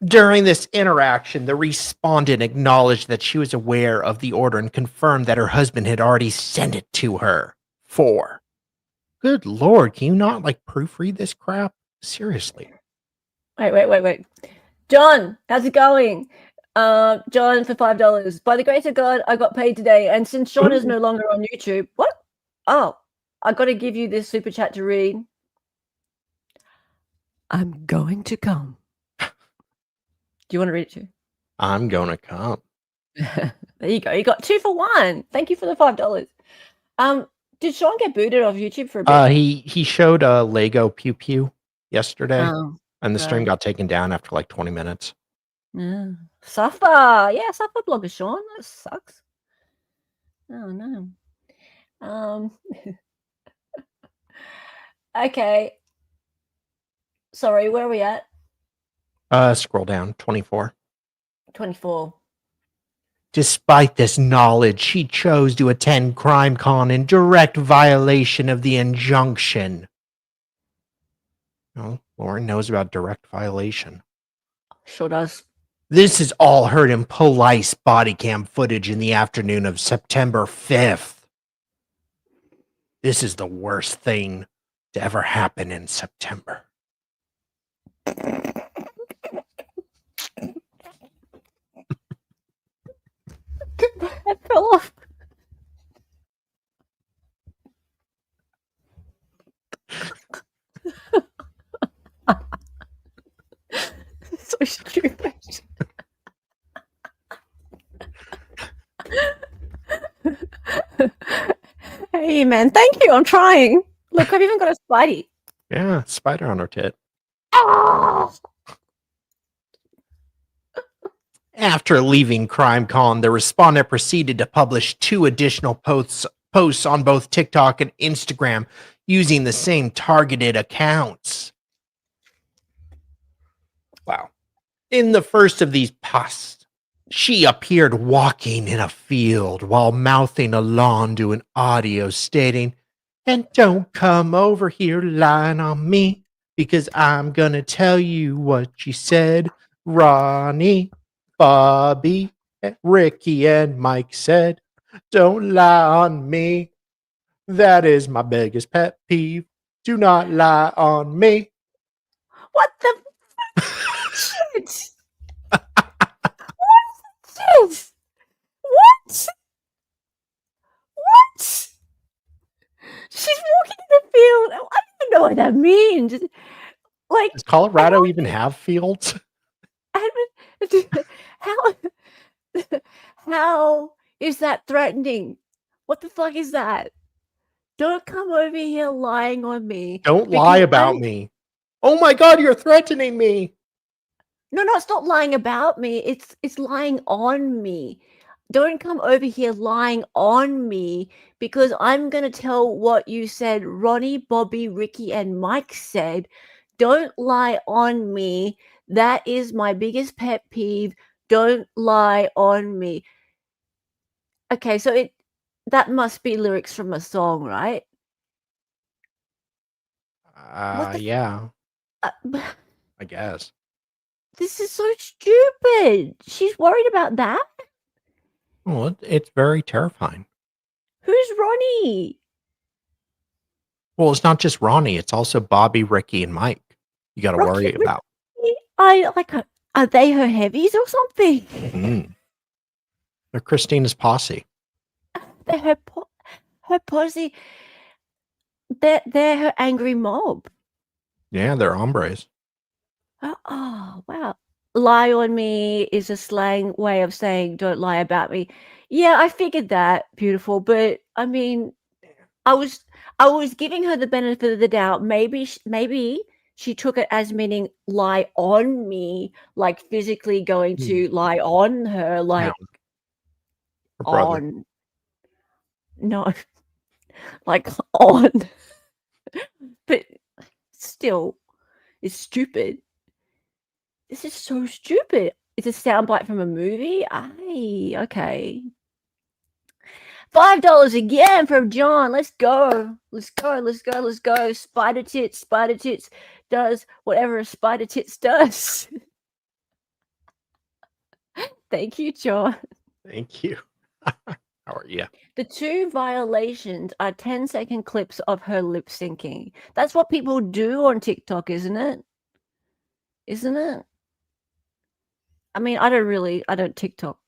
During this interaction, the respondent acknowledged that she was aware of the order and confirmed that her husband had already sent it to her. 4. Good Lord, can you not like proofread this crap? Seriously. Wait. John, how's it going? John for $5. By the grace of God, I got paid today, and since Sean is no longer on YouTube, what? Oh, I got to give you this super chat to read. I'm going to come. Do you want to read it too? I'm gonna come. There you go. You got 2 for 1. Thank you for the $5. Did Sean get booted off YouTube for a bit? He showed a Lego Pew Pew yesterday, Oh, and the stream right. got taken down after like 20 minutes. Yeah. Suffer. Yeah, suffer blogger Sean. That sucks. Oh no. Okay. Sorry, where are we at? Scroll down, 24. 24. Despite this knowledge, she chose to attend CrimeCon in direct violation of the injunction. Oh, Lauren knows about direct violation. Sure does. This is all heard in police body cam footage in the afternoon of September 5th. This is the worst thing to ever happen in September. That fell off. So stupid. Hey man, thank you. I'm trying. Look, I've even got a Spidey. Yeah, spider on her tit. Ah! After leaving CrimeCon, the respondent proceeded to publish 2 additional posts on both TikTok and Instagram using the same targeted accounts. Wow. In the first of these posts, she appeared walking in a field while mouthing along to an audio stating, "And don't come over here lying on me, because I'm gonna tell you what she said. Ronnie, Bobby, Ricky, and Mike said, don't lie on me. That is my biggest pet peeve. Do not lie on me." What the shit? What is this? What? What? She's walking in the field. I don't even know what that means. Like, Does Colorado even have fields? how how is that threatening? What the fuck is that? Don't come over here lying on me. Don't lie because about me. Oh my God, you're threatening me. No, it's not lying about me. It's lying on me. Don't come over here lying on me, because I'm going to tell what you said. Ronnie, Bobby, Ricky, and Mike said. Don't lie on me. That is my biggest pet peeve. Don't lie on me. Okay, so that must be lyrics from a song, right? Yeah, Uh, I guess. this is so stupid. She's worried about that? Well, it's very terrifying. Who's Ronnie? Well, it's not just Ronnie, it's also Bobby, Ricky, and Mike. You got to worry Ricky, about. Are they her heavies or something? They're Christina's posse. They're her posse. They're her angry mob. Yeah, they're hombres. Oh, wow. Lie on me is a slang way of saying don't lie about me. Yeah, I figured that, beautiful. But I mean, I was giving her the benefit of the doubt. Maybe she took it as meaning lie on me, like physically going to lie on her, like Her brother. on. No, like on. But still, it's stupid. This is so stupid. It's a soundbite from a movie. Okay. $5 again from John. Let's go. Let's go. Let's go. Let's go. Spider tits. Spider tits does whatever a spider tits does. Thank you, John. Thank you. How are you? The 2 violations are 10-second clips of her lip syncing. That's what people do on TikTok, isn't it? Isn't it? I mean, I don't TikTok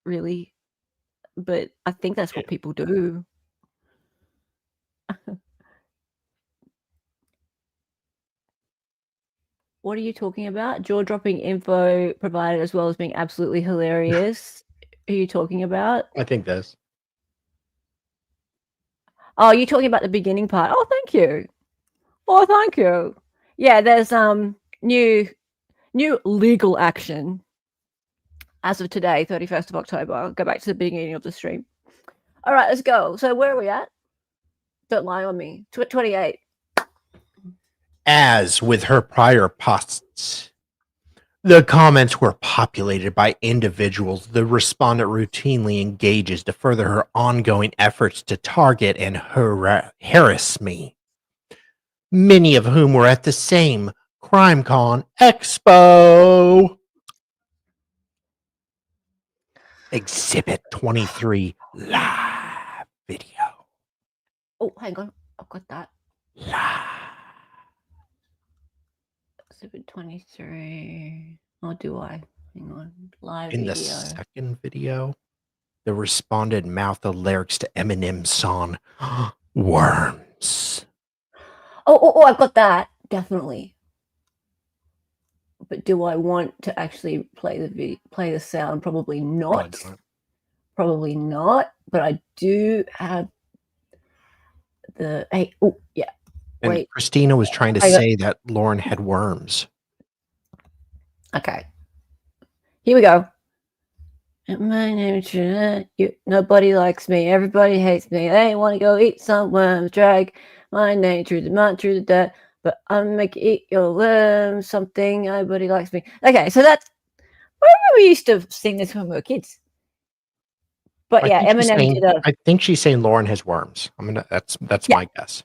really, but I think that's what people do. What are you talking about? Jaw-dropping info provided as well as being absolutely hilarious. Who are you talking about? I think this. Oh, you're talking about the beginning part. Oh, thank you. Oh, thank you. Yeah, there's new legal action as of today, 31st of October. I'll go back to the beginning of the stream. All right, let's go. So where are we at? Don't lie on me. 28. As with her prior posts, the comments were populated by individuals the respondent routinely engages to further her ongoing efforts to target and harass me, many of whom were at the same CrimeCon Expo. Exhibit 23 live video. Oh, hang on. I've got that. Live. Exhibit 23. Or do I? Hang on. Live In video. the second video, the respondent mouthed the lyrics to Eminem's song Worms. Oh, I've got that. Definitely. But do I want to actually play the sound? Probably not. Probably not. But I do have the yeah. And Wait. Christina was trying to say that Lauren had worms. Okay. Here we go. My name's nobody likes me. Everybody hates me. They want to go eat some worms. Drag my name through the dirt. But I'm make you eat your worms. Something. Nobody likes me. Okay, so that's. I remember we used to sing this when we were kids. But yeah, Eminem did a. I think she's saying Lauren has worms. That's my guess.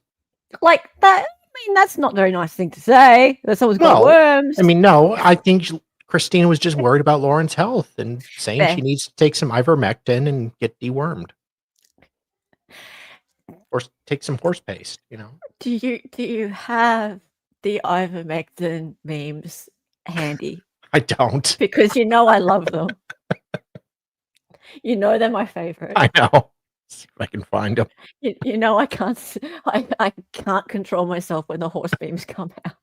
Like that. I mean, that's not a very nice thing to say. That someone's got worms. I mean, no. I think Christina was just worried about Lauren's health and saying she needs to take some ivermectin and get dewormed, or take some horse paste. You know. Do you have the ivermectin memes handy? I don't. Because you know I love them. You know they're my favorite. I know. See if I can find them. You know I can't control myself when the horse beams come out.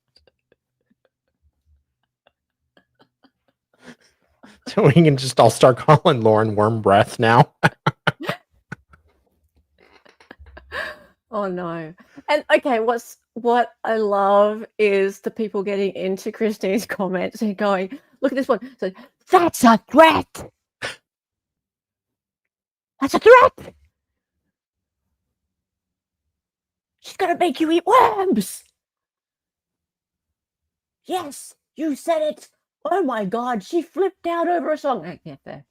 So we can just all start calling Lauren Worm Breath now. Oh no. And okay, what I love is the people getting into Christine's comments and going, look at this one. So that's a threat. That's a threat. She's gonna make you eat worms. Yes, you said it. Oh my God, she flipped out over a song. I can't fair.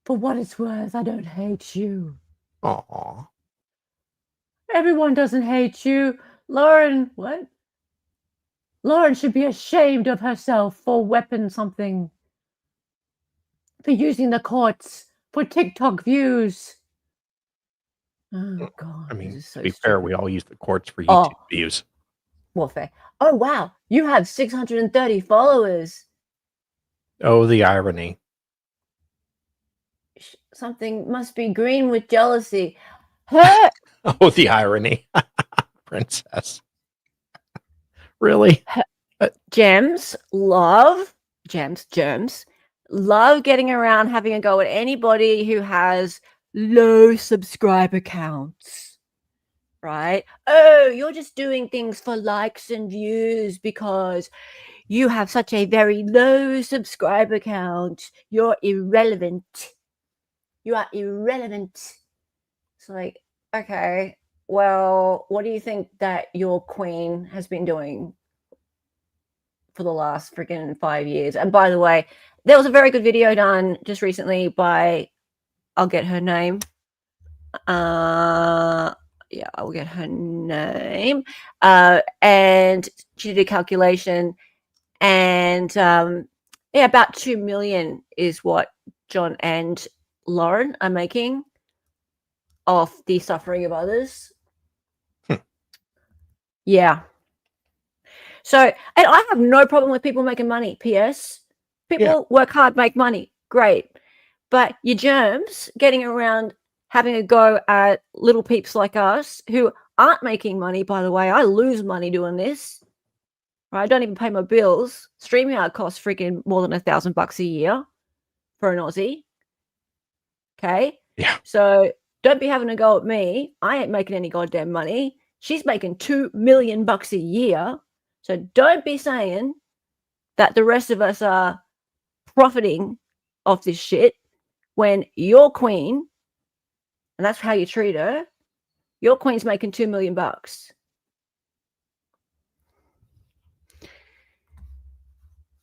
For what it's worth, I don't hate you. Aww. Everyone doesn't hate you. Lauren, what? Lauren should be ashamed of herself for weapon something. For using the courts for TikTok views. Oh God. I mean, so to be stupid. fair, we all use the courts for YouTube views. Warfare. Oh wow, you have 630 followers. Oh, the irony. Something must be green with jealousy. Her Oh, the irony. Princess. Really? Gems love getting around having a go at anybody who has low subscriber counts. Right? Oh, you're just doing things for likes and views because you have such a very low subscriber count. You're irrelevant. You are irrelevant. It's like, okay, well, what do you think that your queen has been doing for the last freaking 5 years? And by the way, there was a very good video done just recently by, I'll get her name. Yeah, I'll get her name. And she did a calculation, and yeah, about 2 million is what John and Lauren are making off the suffering of others. Yeah. So, and I have no problem with people making money. P.S. People work hard, make money. Great. But your germs getting around having a go at little peeps like us who aren't making money, by the way. I lose money doing this. Right? I don't even pay my bills. StreamYard costs freaking more than $1,000 a year for an Aussie. Okay? Yeah. So don't be having a go at me. I ain't making any goddamn money. She's making $2 million a year. So don't be saying that the rest of us are profiting off this shit when your queen, and that's how you treat her, your queen's making $2 million.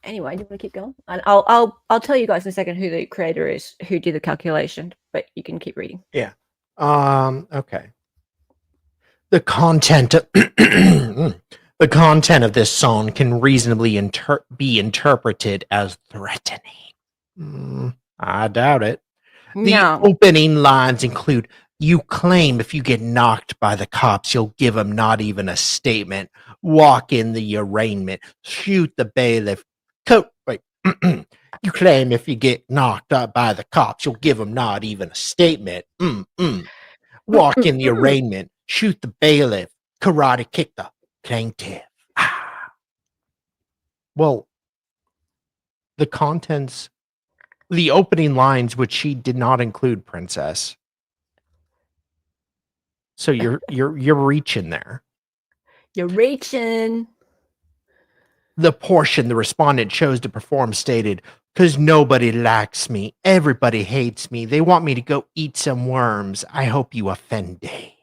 Anyway, do you want to keep going? And I'll tell you guys in a second who the creator is, who did the calculation, but you can keep reading. Yeah. Okay. The content the content of this song can reasonably be interpreted as threatening. I doubt it. The opening lines include, "You claim if you get knocked by the cops, you'll give them not even a statement. Walk in the arraignment. Shoot the bailiff. You claim if you get knocked up by the cops, you'll give them not even a statement. Walk in the arraignment. Shoot the bailiff. Karate kick the plaintiff." Well, the opening lines, which she did not include, Princess. So you're reaching there. You're reaching. The portion the respondent chose to perform stated, "'Cause nobody likes me. Everybody hates me. They want me to go eat some worms. I hope you offend me."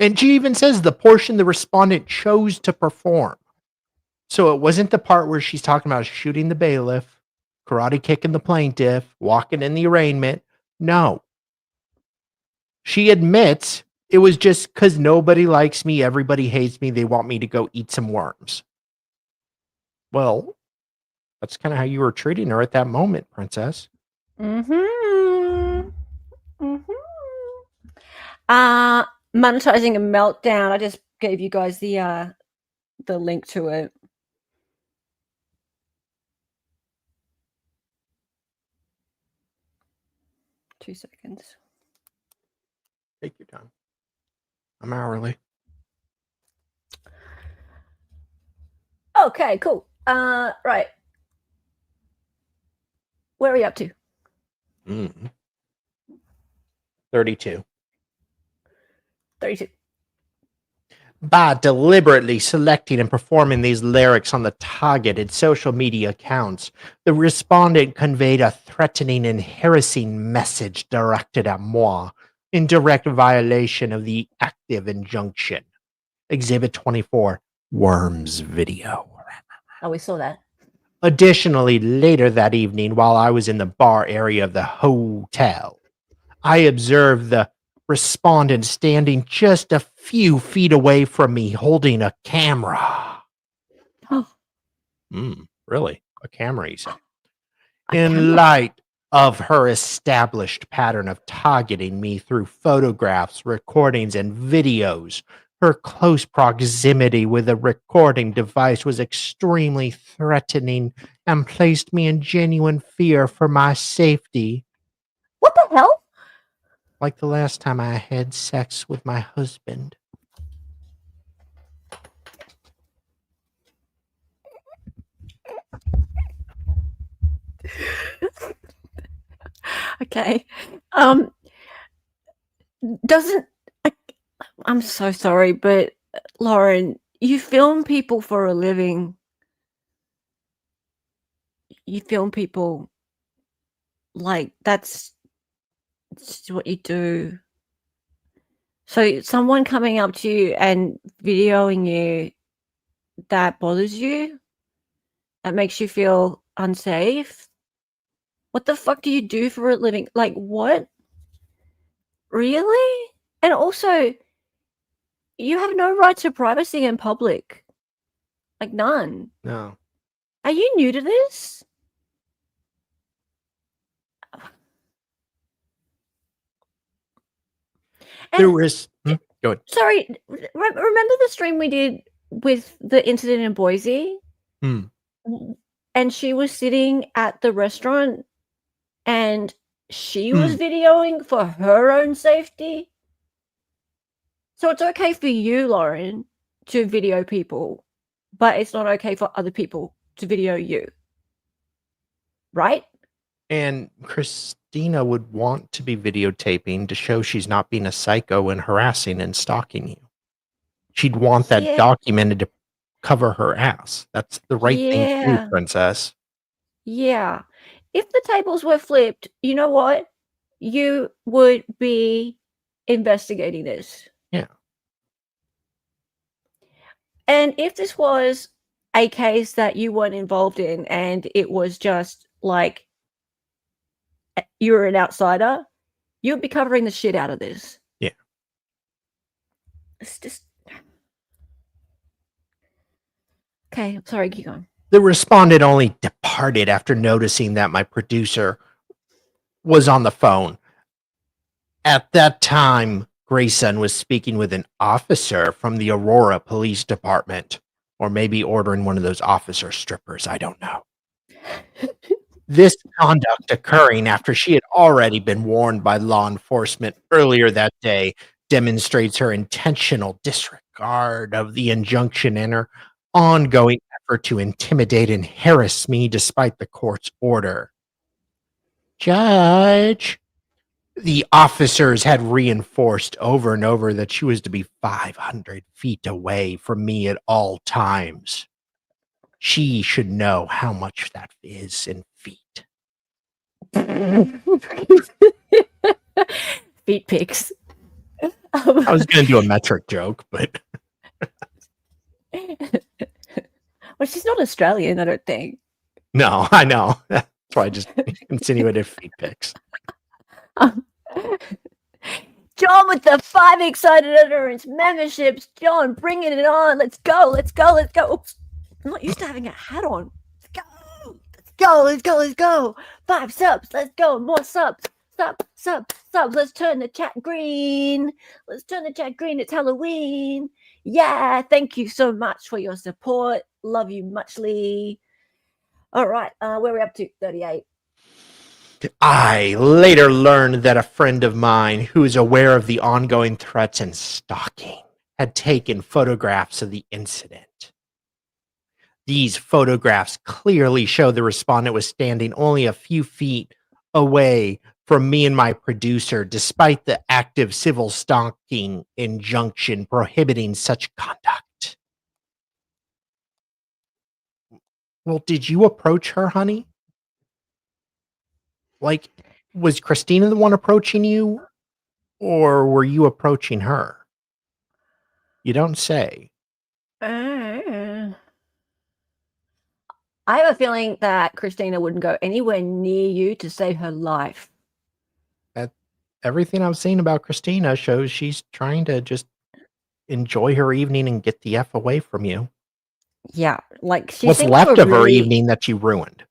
And she even says the portion the respondent chose to perform. So it wasn't the part where she's talking about shooting the bailiff, karate kicking the plaintiff, walking in the arraignment. No. She admits it was just because nobody likes me, everybody hates me, they want me to go eat some worms. Well, that's kind of how you were treating her at that moment, Princess. Monetizing a meltdown. I just gave you guys the link to it. Two seconds. Take your time. I'm hourly. Okay, cool. Right. Where are we up to? 32. 32. By deliberately selecting and performing these lyrics on the targeted social media accounts, the respondent conveyed a threatening and harassing message directed at moi, in direct violation of the active injunction. Exhibit 24, Worms video. Oh, we saw that. Additionally, later that evening, while I was in the bar area of the hotel, I observed the respondent standing just a few feet away from me holding a camera. Oh. Really? A camera, he said. In light of her established pattern of targeting me through photographs, recordings, and videos, her close proximity with a recording device was extremely threatening and placed me in genuine fear for my safety. What the hell? Like the last time I had sex with my husband. Okay. I'm so sorry, but Lauren, you film people for a living. You film people like that's what you do. So someone coming up to you and videoing you, that bothers you? that makes you feel unsafe? What the fuck do you do for a living? Like, what? Really? And also, you have no right to privacy in public. Like, none. No. Are you new to this? There And was. Go ahead. sorry, remember the stream we did with the incident in Boise? Hmm. And she was sitting at the restaurant and she was videoing for her own safety. So it's okay for you, Lauren, to video people, but it's not okay for other people to video you. Right? And Christina would want to be videotaping to show she's not being a psycho and harassing and stalking you. She'd want that Yeah. documented to cover her ass. That's the right thing to do, Yeah. princess. Yeah. If the tables were flipped, you know what? You would be investigating this. Yeah. And if this was a case that you weren't involved in and it was just like you're an outsider, you'd be covering the shit out of this. Yeah. It's just... Okay, I'm sorry, keep going. The respondent only departed after noticing that my producer was on the phone. At that time, Grayson was speaking with an officer from the Aurora Police Department, or maybe ordering one of those officer strippers. I don't know. This conduct occurring after she had already been warned by law enforcement earlier that day demonstrates her intentional disregard of the injunction and her ongoing effort to intimidate and harass me despite the court's order. Judge, the officers had reinforced over and over that she was to be 500 feet away from me at all times. She should know how much that is in feet. Feet pics. I was going to do a metric joke, but... Well, she's not Australian, I don't think. No, I know. That's why I just insinuated feet pics. John with the 5 excited utterance memberships. John, bringing it on. Let's go, let's go, let's go. Oops. I'm not used to having a hat on. Let's go. Let's go, let's go, let's go. 5 subs. Let's go. More subs. Subs. Let's turn the chat green. Let's turn the chat green. It's Halloween. Yeah, thank you so much for your support. Love you muchly. All right, where are we up to? 38. I later learned that a friend of mine who is aware of the ongoing threats and stalking had taken photographs of the incident. These photographs clearly show the respondent was standing only a few feet away from me and my producer, despite the active civil stalking injunction prohibiting such conduct. Well, did you approach her, honey? Like, was Christina the one approaching you, or were you approaching her? You don't say. I have a feeling that Christina wouldn't go anywhere near you to save her life. Everything I've seen about Christina shows she's trying to just enjoy her evening and get the F away from you. Yeah, like she What's seems left to of her really- evening that you ruined.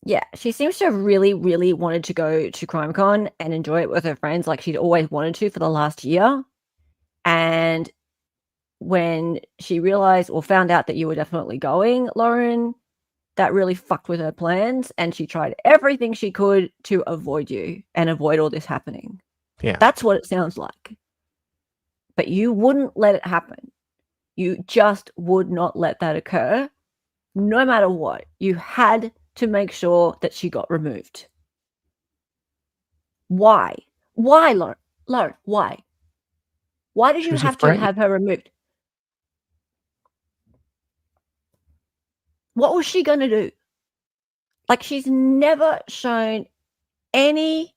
Yeah, she seems to have really, really wanted to go to CrimeCon and enjoy it with her friends, like she'd always wanted to for the last year. And when she realized or found out that you were definitely going, Lauren, that really fucked with her plans, and she tried everything she could to avoid you and avoid all this happening. Yeah. That's what it sounds like. But you wouldn't let it happen. You just would not let that occur, no matter what. You had to make sure that she got removed. Why? Why, Lauren? Lauren, why? Why did She you was have to afraid. have her removed? What was she going to do? Like, she's never shown any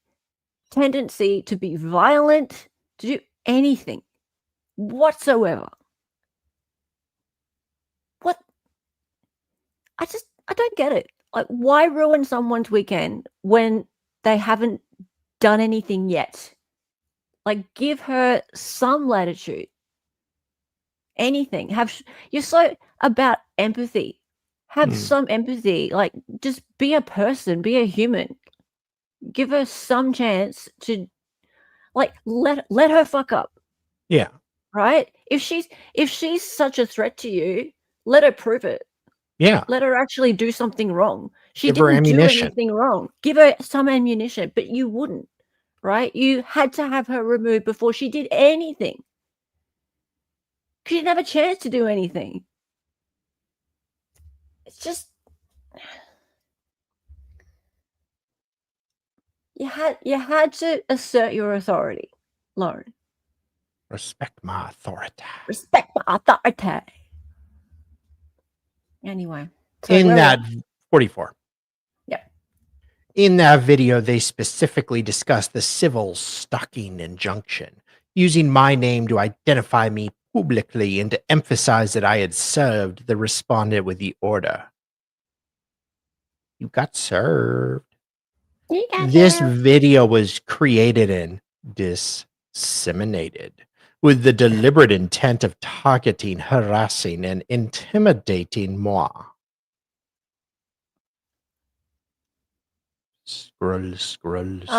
tendency to be violent, to do anything whatsoever. What? I don't get it. Like, why ruin someone's weekend when they haven't done anything yet? Like, give her some latitude. Anything. You're so about empathy. Have some empathy. Like, just be a person, be a human. Give her some chance to, like, let her fuck up. Yeah. Right? If she's such a threat to you, let her prove it. Yeah. Let her actually do something wrong. She Give her didn't do ammunition. anything wrong. Give her some ammunition, but you wouldn't, right? You had to have her removed before she did anything. She didn't have a chance to do anything. It's just you had to assert your authority, Lauren. Respect my authority. Respect my authority. Anyway, so In where that were we? 44. Yeah. In that video, they specifically discuss the civil stalking injunction, using my name to identify me publicly and to emphasize that I had served the respondent with the order. You got served. You got This there. video was created and disseminated with the deliberate intent of targeting, harassing, and intimidating moi. Scroll.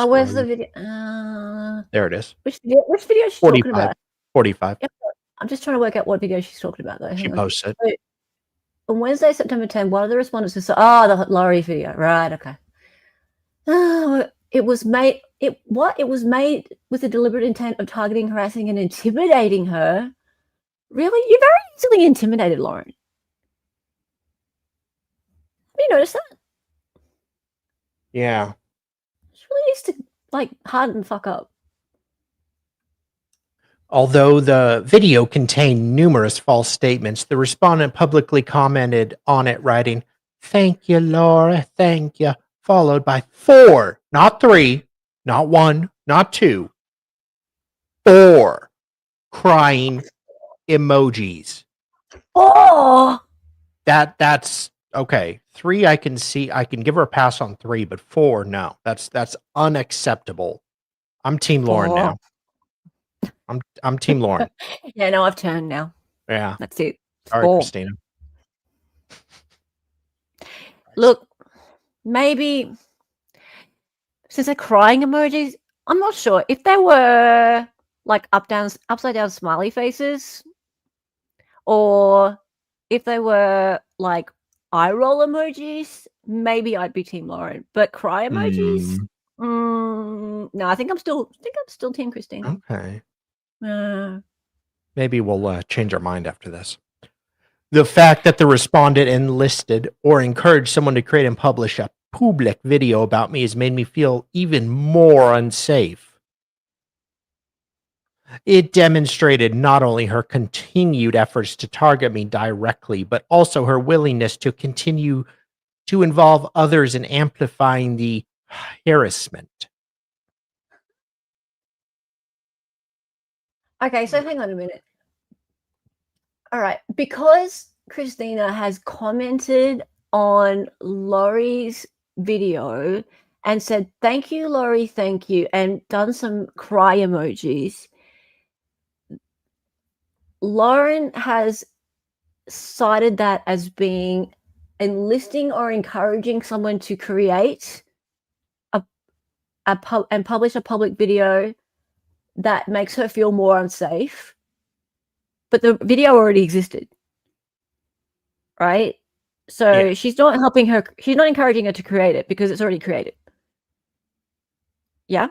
Where's the video? There it is. Which video is she talking 45. about? 45. Yep. I'm just trying to work out what video she's talking about, though. She Hang on. posts it. So, on Wednesday, September 10, one of the respondents was the Laurie video. Right, okay. It was made with the deliberate intent of targeting, harassing, and intimidating her. Really? You're very easily intimidated, Lauren. Have you noticed that? Yeah. She really needs to, like, harden the fuck up. Although the video contained numerous false statements, the respondent publicly commented on it, writing, "Thank you, Laura, thank you," followed by 4, not 3, not 1, not 2, 4 crying emojis. Oh! That's okay. 3 I can see. I can give her a pass on 3, but 4 no. That's unacceptable. I'm Team Lauren now. I'm Team Lauren. Yeah, no, I've turned now. Yeah. That's it. Sorry, 4. Christina. Look, maybe since they're crying emojis, I'm not sure if they were like upside down smiley faces, or if they were like eye roll emojis, maybe I'd be Team Lauren. But cry emojis, no, I think I'm still Team Christina. Okay. Uh, Maybe we'll change our mind after this. The fact that the respondent enlisted or encouraged someone to create and publish a public video about me has made me feel even more unsafe. It demonstrated not only her continued efforts to target me directly, but also her willingness to continue to involve others in amplifying the harassment. okay, so hang on a minute. All right, because Christina has commented on Laurie's video and said, "Thank you, Laurie, thank you," and done some cry emojis, Lauren has cited that as being enlisting or encouraging someone to create and publish a public video that makes her feel more unsafe. But the video already existed, right? So Yeah. she's not helping her. She's not encouraging her to create it because it's already created. Yeah? I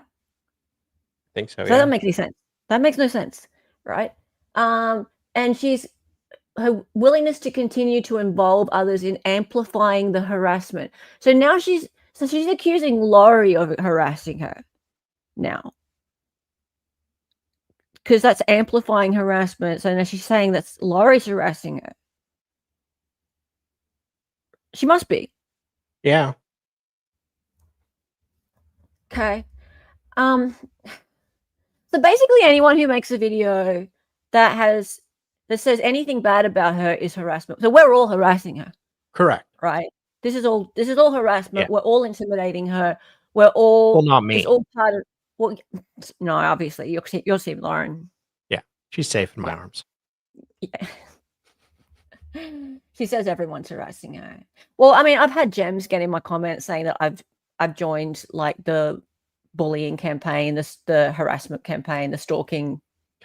think so, So that doesn't make any sense. That makes no sense, right? And her willingness to continue to involve others in amplifying the harassment. So now she's accusing Laurie of harassing her now, because that's amplifying harassment. So now she's saying that's Laurie's harassing her. She must be. Yeah. Okay. So basically anyone who makes a video that says anything bad about her is harassment. So we're all harassing her. Correct. right? This is all harassment. Yeah. We're all intimidating her. We're all Well, not me. It's all part of well, no, obviously you're Team Lauren. Yeah, she's safe in my arms. Yeah. She says everyone's harassing her. Well, I mean, I've had gems get in my comments saying that I've joined like the bullying campaign, the harassment campaign, the stalking,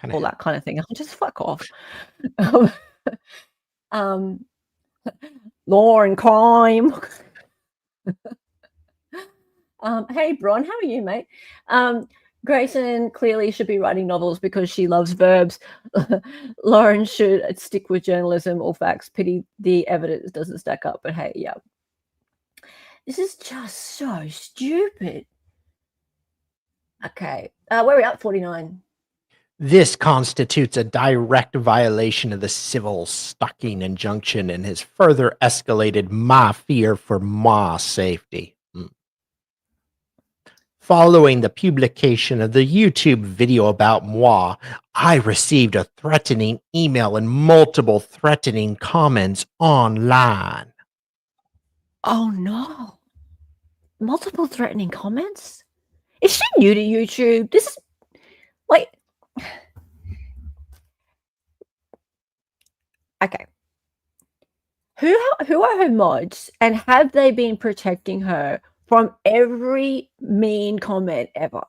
all that kind of thing. I'll just fuck off. Law and crime. Hey, Bron, how are you, mate? Grayson clearly should be writing novels because she loves verbs. Lauren should stick with journalism or facts. Pity the evidence doesn't stack up. But hey, yeah. This is just so stupid. Okay. Where are we at? 49. This constitutes a direct violation of the civil stalking injunction and has further escalated my fear for my safety. Following the publication of the YouTube video about moi, I received a threatening email and multiple threatening comments online. Oh no. Multiple threatening comments? Is she new to YouTube? This is like okay. Who are her mods and have they been protecting her from every mean comment ever?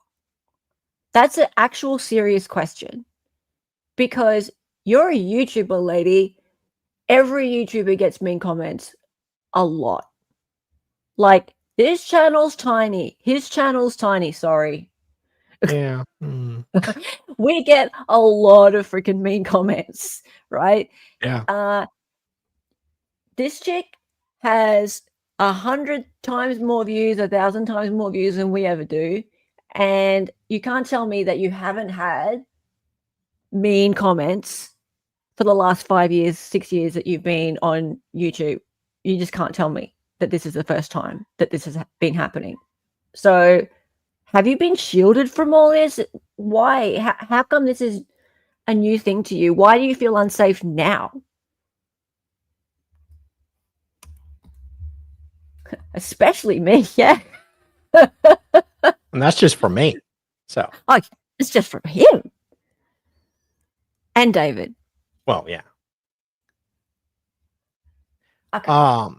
That's an actual serious question. Because you're a YouTuber, lady. Every YouTuber gets mean comments a lot. Like, this channel's tiny. His channel's tiny, sorry. Yeah. We get a lot of freaking mean comments, right? Yeah. This chick has 100 times more views, 1,000 times more views than we ever do. And you can't tell me that you haven't had mean comments for the last 5 years, 6 years that you've been on YouTube. You just can't tell me that this is the first time that this has been happening. So have you been shielded from all this? Why? How come this is a new thing to you? Why do you feel unsafe now? Especially me, yeah. And that's just for me. So. Oh, it's just for him. And David. Well, yeah. Okay.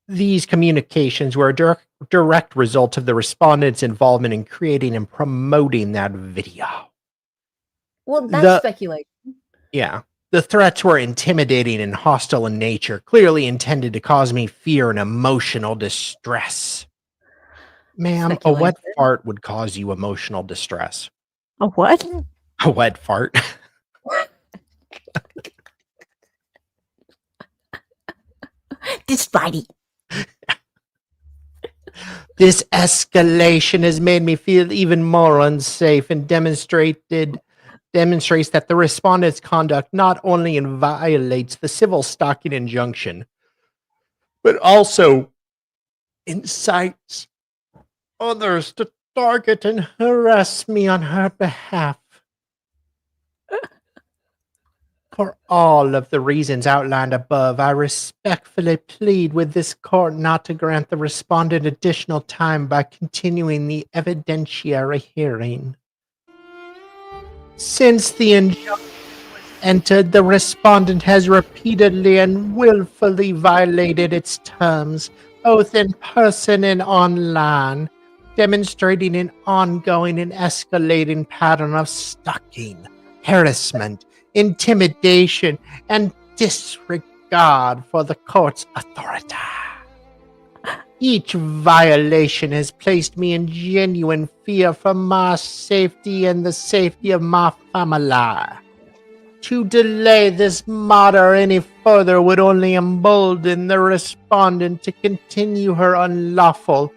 These communications were a direct result of the respondents' involvement in creating and promoting that video. Well, that's speculation. Yeah. The threats were intimidating and hostile in nature, clearly intended to cause me fear and emotional distress. Ma'am, a wet fart would cause you emotional distress. A what? A wet fart. This Spidey. This escalation has made me feel even more unsafe and demonstrates that the respondent's conduct not only violates the civil stalking injunction, but also incites others to target and harass me on her behalf. For all of the reasons outlined above, I respectfully plead with this court not to grant the respondent additional time by continuing the evidentiary hearing. Since the injunction was entered, the respondent has repeatedly and willfully violated its terms, both in person and online, demonstrating an ongoing and escalating pattern of stalking, harassment, intimidation, and disregard for the court's authority. Each violation has placed me in genuine fear for my safety and the safety of my family. To delay this matter any further would only embolden the respondent to continue her unlawful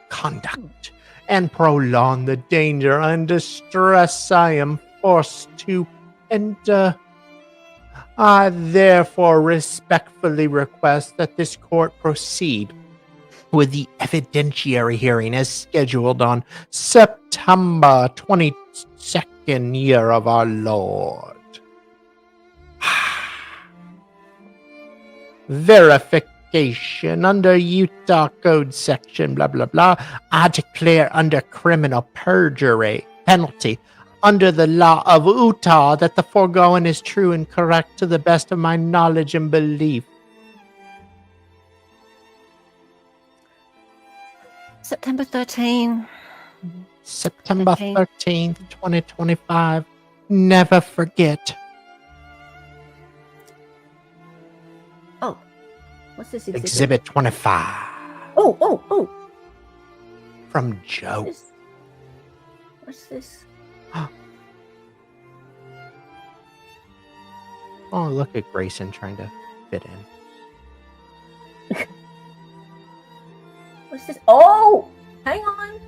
conduct and prolong the danger and distress I am forced to endure. I therefore respectfully request that this court proceed with the evidentiary hearing as scheduled on September 22nd, year of our Lord. investigation under Utah Code section blah blah blah. I declare under criminal perjury penalty under the law of Utah that the foregoing is true and correct to the best of my knowledge and belief. September 13. September Okay. 13th, 2025. Never forget. Oh, what's this exhibit? Exhibit 25 Oh. from Joe. What's this? Oh, look at Grayson trying to fit in. What's this? Oh, hang on.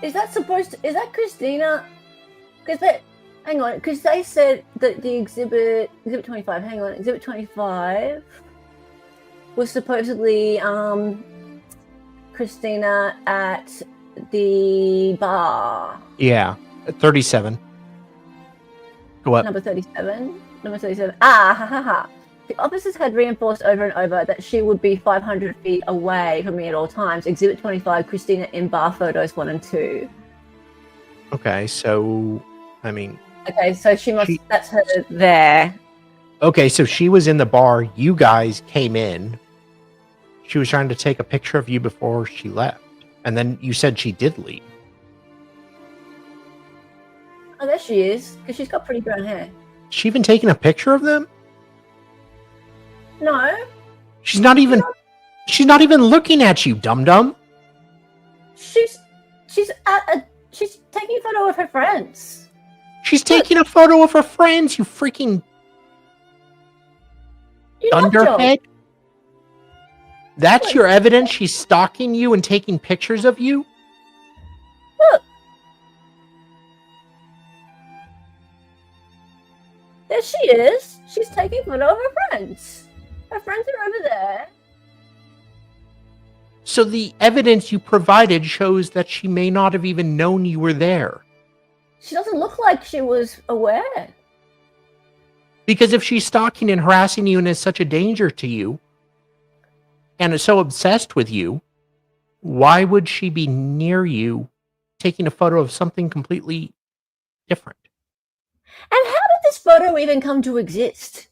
Is that Christina? Hang on, because they said that the exhibit 25. Hang on, exhibit 25 was supposedly Christina at the bar. Yeah, at 37. Go up. Number 37. Ha. The officers had reinforced over and over that she would be 500 feet away from me at all times. Exhibit 25, Christina in bar photos 1 and 2. Okay, so, I mean... Okay, so that's her there. Okay, so she was in the bar. You guys came in. She was trying to take a picture of you before she left. And then you said she did leave. Oh, there she is, because she's got pretty brown hair. She even taking a picture of them? No. She's not even looking at you, dum-dum. She's taking a photo of her friends. She's taking a photo of her friends, you freaking dunderhead. That's your evidence she's stalking you and taking pictures of you? Look. There she is. She's taking a photo of her friends. Her friends are over there. So the evidence you provided shows that she may not have even known you were there. She doesn't look like she was aware. Because if she's stalking and harassing you and is such a danger to you, and is so obsessed with you, why would she be near you taking a photo of something completely different? And how did this photo even come to exist?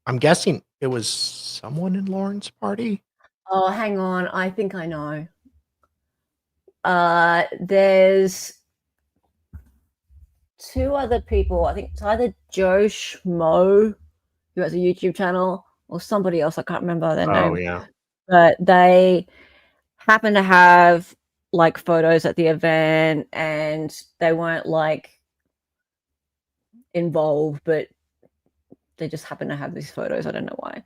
I'm guessing it was someone in Lauren's party. Oh, hang on. I think I know. There's 2 other people. I think it's either Joe Schmo, who has a YouTube channel, or somebody else. I can't remember their name. Oh, yeah. But they happen to have like photos at the event, and they weren't like involved, but they just happen to have these photos. I don't know why.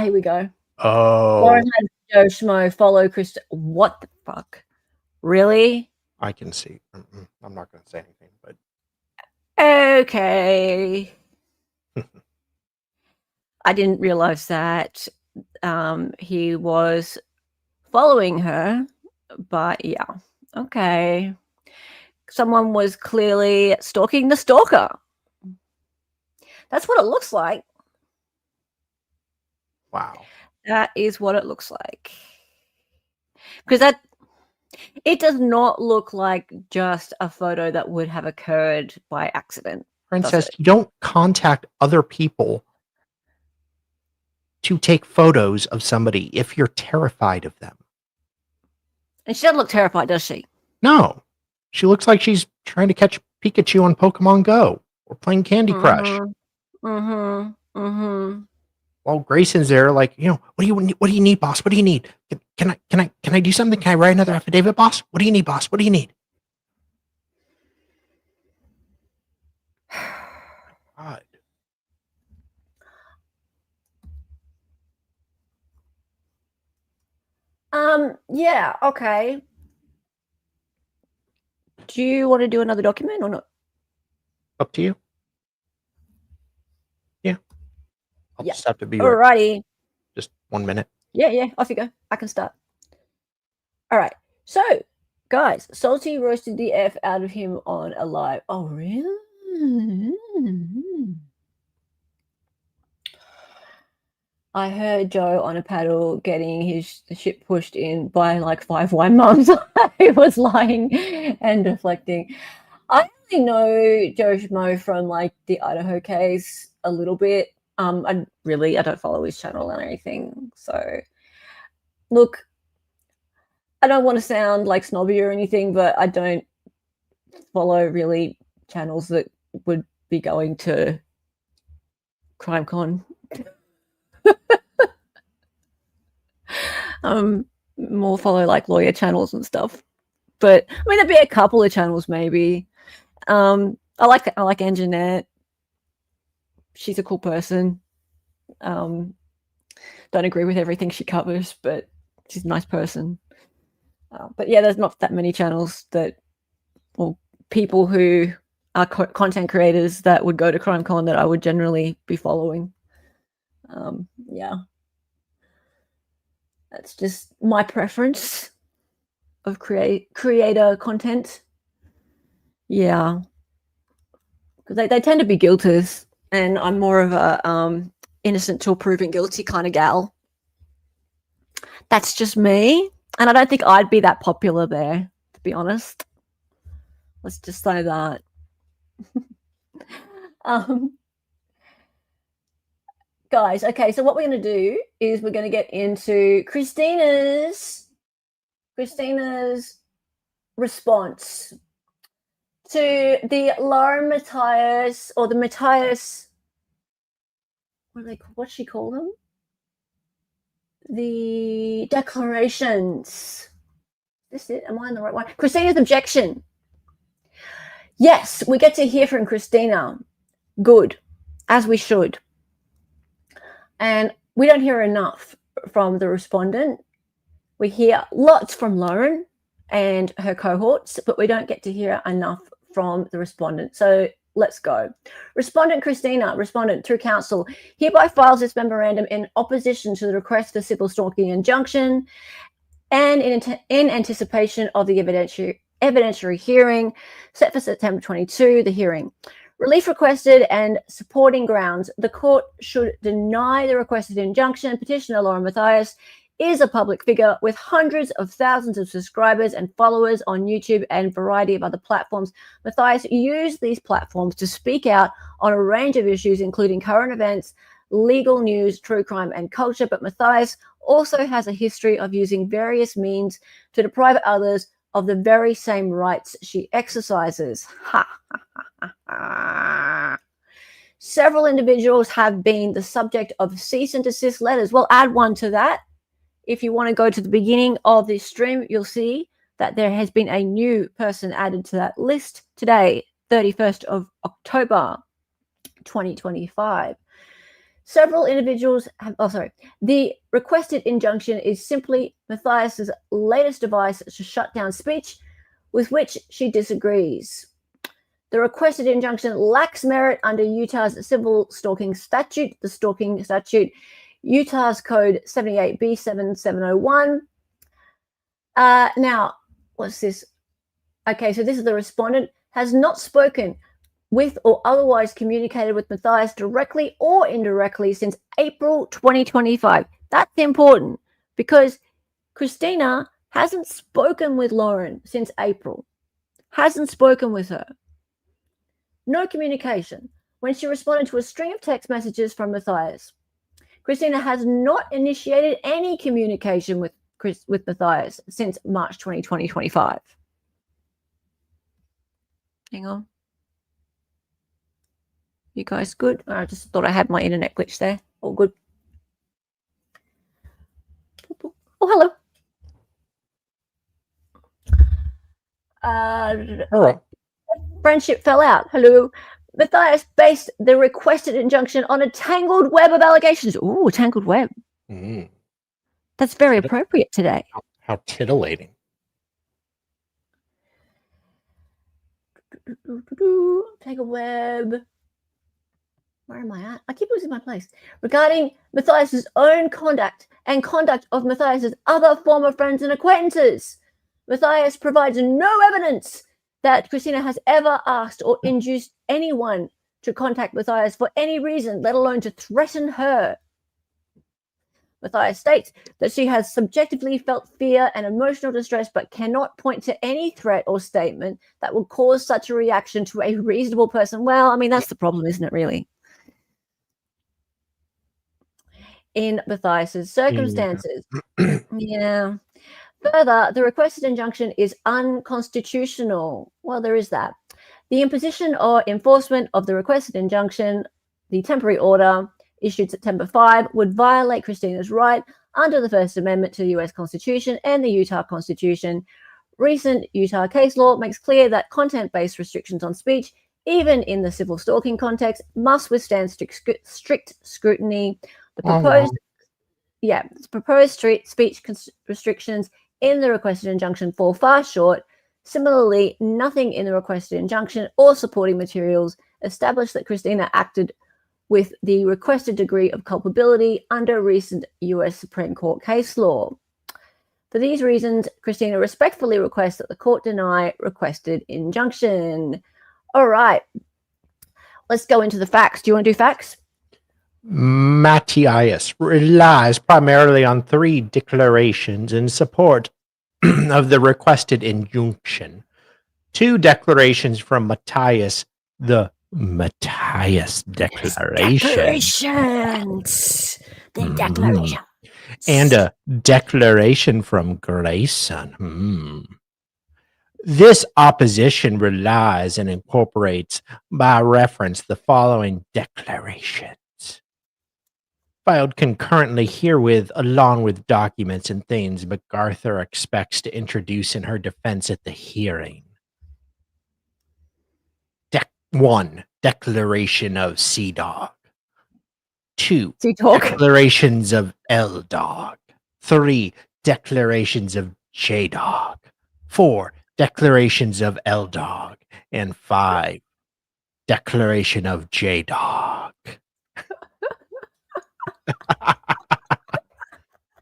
Here we go. Oh. Lauren had Joe Schmo follow Krista. What the fuck? Really? I can see. I'm not going to say anything, but Okay. I didn't realize that he was following her, but yeah. Okay. Someone was clearly stalking the stalker. That's what it looks like. wow. That is what it looks like. Because it does not look like just a photo that would have occurred by accident. Princess, you don't contact other people to take photos of somebody if you're terrified of them. And she doesn't look terrified, does she? No. She looks like she's trying to catch Pikachu on Pokemon Go or playing Candy Crush. While Grayson's there, like, what do you need, boss? What do you need? Can I do something? Can I write another affidavit, boss? What do you need, boss? What do you need? God. Yeah, okay. Do you want to do another document or not? Up to you. Yeah. I'll Yeah. just have to be Alrighty. just 1 minute. Yeah, off you go. I can start. All right. So, guys, Salty roasted the F out of him on a live. Oh, really? I heard Joe on a paddle getting his shit pushed in by like 5 wine mums. He was lying and deflecting. I only know Joe Schmo from like the Idaho case a little bit. I don't follow his channel or anything. So look, I don't want to sound like snobby or anything, but I don't follow really channels that would be going to CrimeCon. More follow like lawyer channels and stuff. But I mean, there'd be a couple of channels maybe. I like Anjanette. She's a cool person. Don't agree with everything she covers, but she's a nice person. But yeah, there's not that many channels or people who are content creators that would go to CrimeCon that I would generally be following. Yeah. That's just my preference of creator content. Yeah. Because they tend to be guilters, and I'm more of a innocent till proven guilty kind of gal. That's just me. And I don't think I'd be that popular there, to be honest. Let's just say that. Guys, okay, so what we're going to do is we're going to get into Christina's response to the Lauren Matthias, or the Matthias, what's she call them? The declarations. Is this it? Am I on the right one? Christina's objection. Yes, we get to hear from Christina. Good, as we should. And we don't hear enough from the respondent. We hear lots from Lauren and her cohorts, but we don't get to hear enough from the respondent. So let's go. Respondent Christina, respondent through counsel, hereby files this memorandum in opposition to the request for civil stalking injunction and in anticipation of the evidentiary hearing set for September 22, the hearing. Relief requested and supporting grounds. The court should deny the requested injunction. Petitioner Lauren Matthias is a public figure with hundreds of thousands of subscribers and followers on YouTube and a variety of other platforms. Matthias used these platforms to speak out on a range of issues, including current events, legal news, true crime, and culture. But Matthias also has a history of using various means to deprive others of the very same rights she exercises. Several individuals have been the subject of cease and desist letters. Well, add one to that. If you want to go to the beginning of this stream, you'll see that there has been a new person added to that list today, 31st of October, 2025. Several individuals have, the requested injunction is simply Matthias's latest device to shut down speech with which she disagrees. The requested injunction lacks merit under Utah's civil stalking statute, the stalking statute, Utah's code 78B7701. Now, what's this? Okay, so this is the respondent has not spoken with or otherwise communicated with Matthias directly or indirectly since April 2025. That's important because Christina hasn't spoken with Lauren since April. Hasn't spoken with her. No communication. When she responded to a string of text messages from Matthias, Christina has not initiated any communication with Matthias since March 2025. Hang on. You guys good? I just thought I had my internet glitch there. All good. Oh, hello. Hello. Friendship fell out. Hello. Matthias based the requested injunction on a tangled web of allegations. Ooh, tangled web. Mm. That's very appropriate today. How titillating. Tangled web. Where am I at? I keep losing my place. Regarding Matthias's own conduct and conduct of Matthias's other former friends and acquaintances. Matthias provides no evidence that Christina has ever asked or induced anyone to contact Matthias for any reason, let alone to threaten her. Matthias states that she has subjectively felt fear and emotional distress, but cannot point to any threat or statement that would cause such a reaction to a reasonable person. Well, I mean, that's the problem, isn't it, really? In Matthias's circumstances. Yeah. Further, the requested injunction is unconstitutional. Well, there is that. The imposition or enforcement of the requested injunction, the temporary order issued September 5, would violate Christina's right under the First Amendment to the U.S. Constitution and the Utah Constitution. Recent Utah case law makes clear that content-based restrictions on speech, even in the civil stalking context, must withstand strict scrutiny. The proposed speech restrictions in the requested injunction fall far short. Similarly, nothing in the requested injunction or supporting materials establish that Christina acted with the requested degree of culpability under recent U.S. Supreme Court case law. For these reasons, Christina respectfully requests that the court deny requested injunction. All right, let's go into the facts. Do you want to do facts? Matthias relies primarily on 3 declarations in support of the requested injunction. 2 declarations from Matthias, the Matthias Declarations. The declaration. And a declaration from Grayson. This opposition relies and incorporates by reference the following declarations, filed concurrently herewith, along with documents and things MacArthur expects to introduce in her defense at the hearing. 1. Declaration of C-Dog. 2. Declarations of L-Dog. 3. Declarations of J-Dog. 4. Declarations of L-Dog. And 5. Declaration of J-Dog.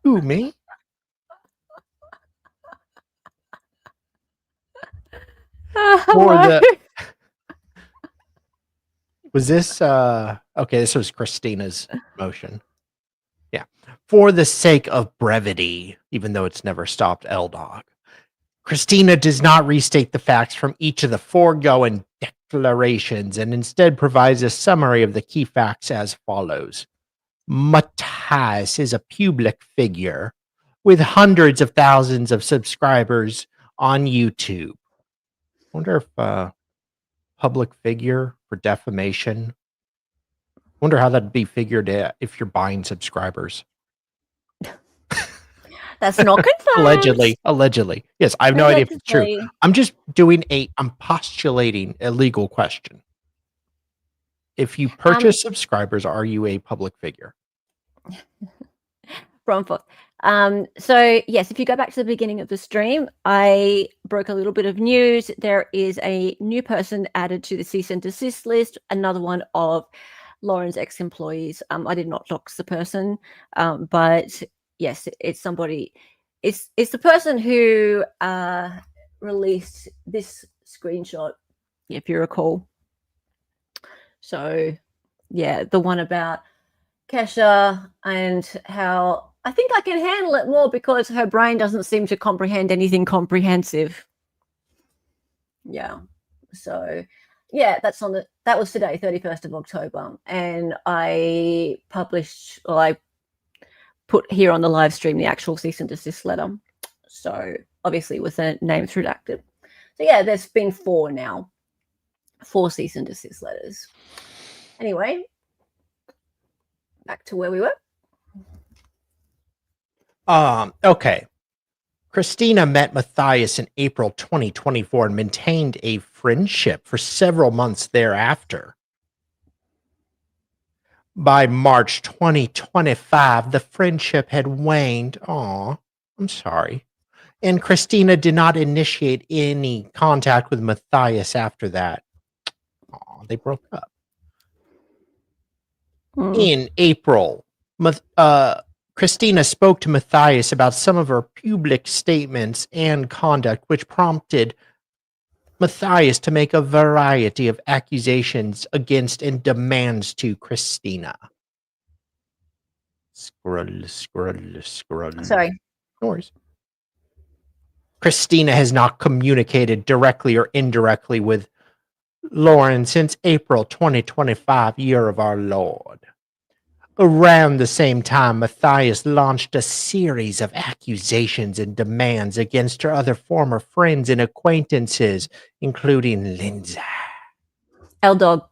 Who, me? Was this okay, this was Christina's motion. Yeah. For the sake of brevity, even though it's never stopped L-Dog, Christina does not restate the facts from each of the foregoing declarations and instead provides a summary of the key facts as follows. Matthias is a public figure with hundreds of thousands of subscribers on YouTube. I wonder if public figure for defamation. Wonder how that'd be figured if you're buying subscribers. That's not confirmed. Allegedly. Yes, I have no idea if it's true. I'm just I'm postulating a legal question. If you purchase subscribers, are you a public figure? From forth. So yes, if you go back to the beginning of the stream, I broke a little bit of news. There is a new person added to the cease and desist list, another one of Lauren's ex-employees. I did not dox the person, but yes, it's somebody. It's the person who released this screenshot, if you recall. So yeah, the one about Kesha and how I think I can handle it more because her brain doesn't seem to comprehend anything comprehensive. Yeah. So yeah, that was today, 31st of October. And I put here on the live stream the actual cease and desist letter. So obviously with the names redacted. So yeah, there's been 4 now. 4 cease and desist letters. Anyway, back to where we were. Okay. Christina met Matthias in April 2024 and maintained a friendship for several months thereafter. By March 2025, the friendship had waned. Aw, I'm sorry. And Christina did not initiate any contact with Matthias after that. Aw, they broke up. In April, Christina spoke to Matthias about some of her public statements and conduct, which prompted Matthias to make a variety of accusations against and demands to Christina. Scroll. Sorry. No worries. Christina has not communicated directly or indirectly with Lauren since April 2025, year of our Lord. Around the same time, Matthias launched a series of accusations and demands against her other former friends and acquaintances, including Lindsay. L-Dog.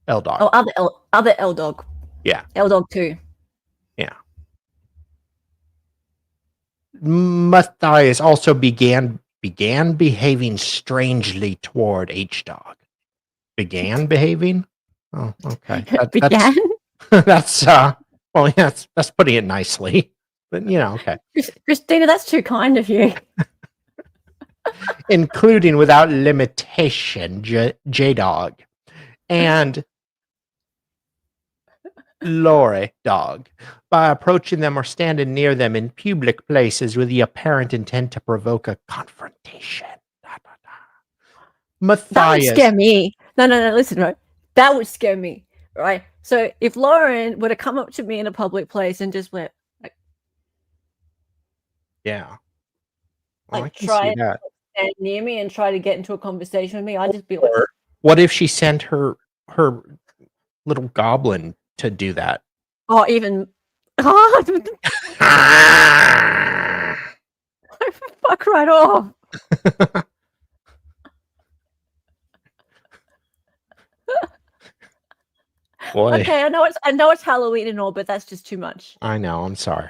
L-Dog. Oh, other L-Dog. Yeah. L-Dog 2. Yeah. Matthias also began behaving strangely toward H-Dog. Began behaving? Oh, okay. Began? That's well, yeah, that's putting it nicely. But okay. Christina, that's too kind of you. Including without limitation J-Dog and Lori Dog by approaching them or standing near them in public places with the apparent intent to provoke a confrontation. Matthias. That would scare me. No, listen, right? That would scare me, right? So if Lauren were to come up to me in a public place and just went like, yeah. Well, like I can try see that. stand near me and try to get into a conversation with me, I'd just be like, Or what if she sent her little goblin to do that? oh, even fuck right off. Boy. Okay, I know it's Halloween and all, but that's just too much. I know, I'm sorry.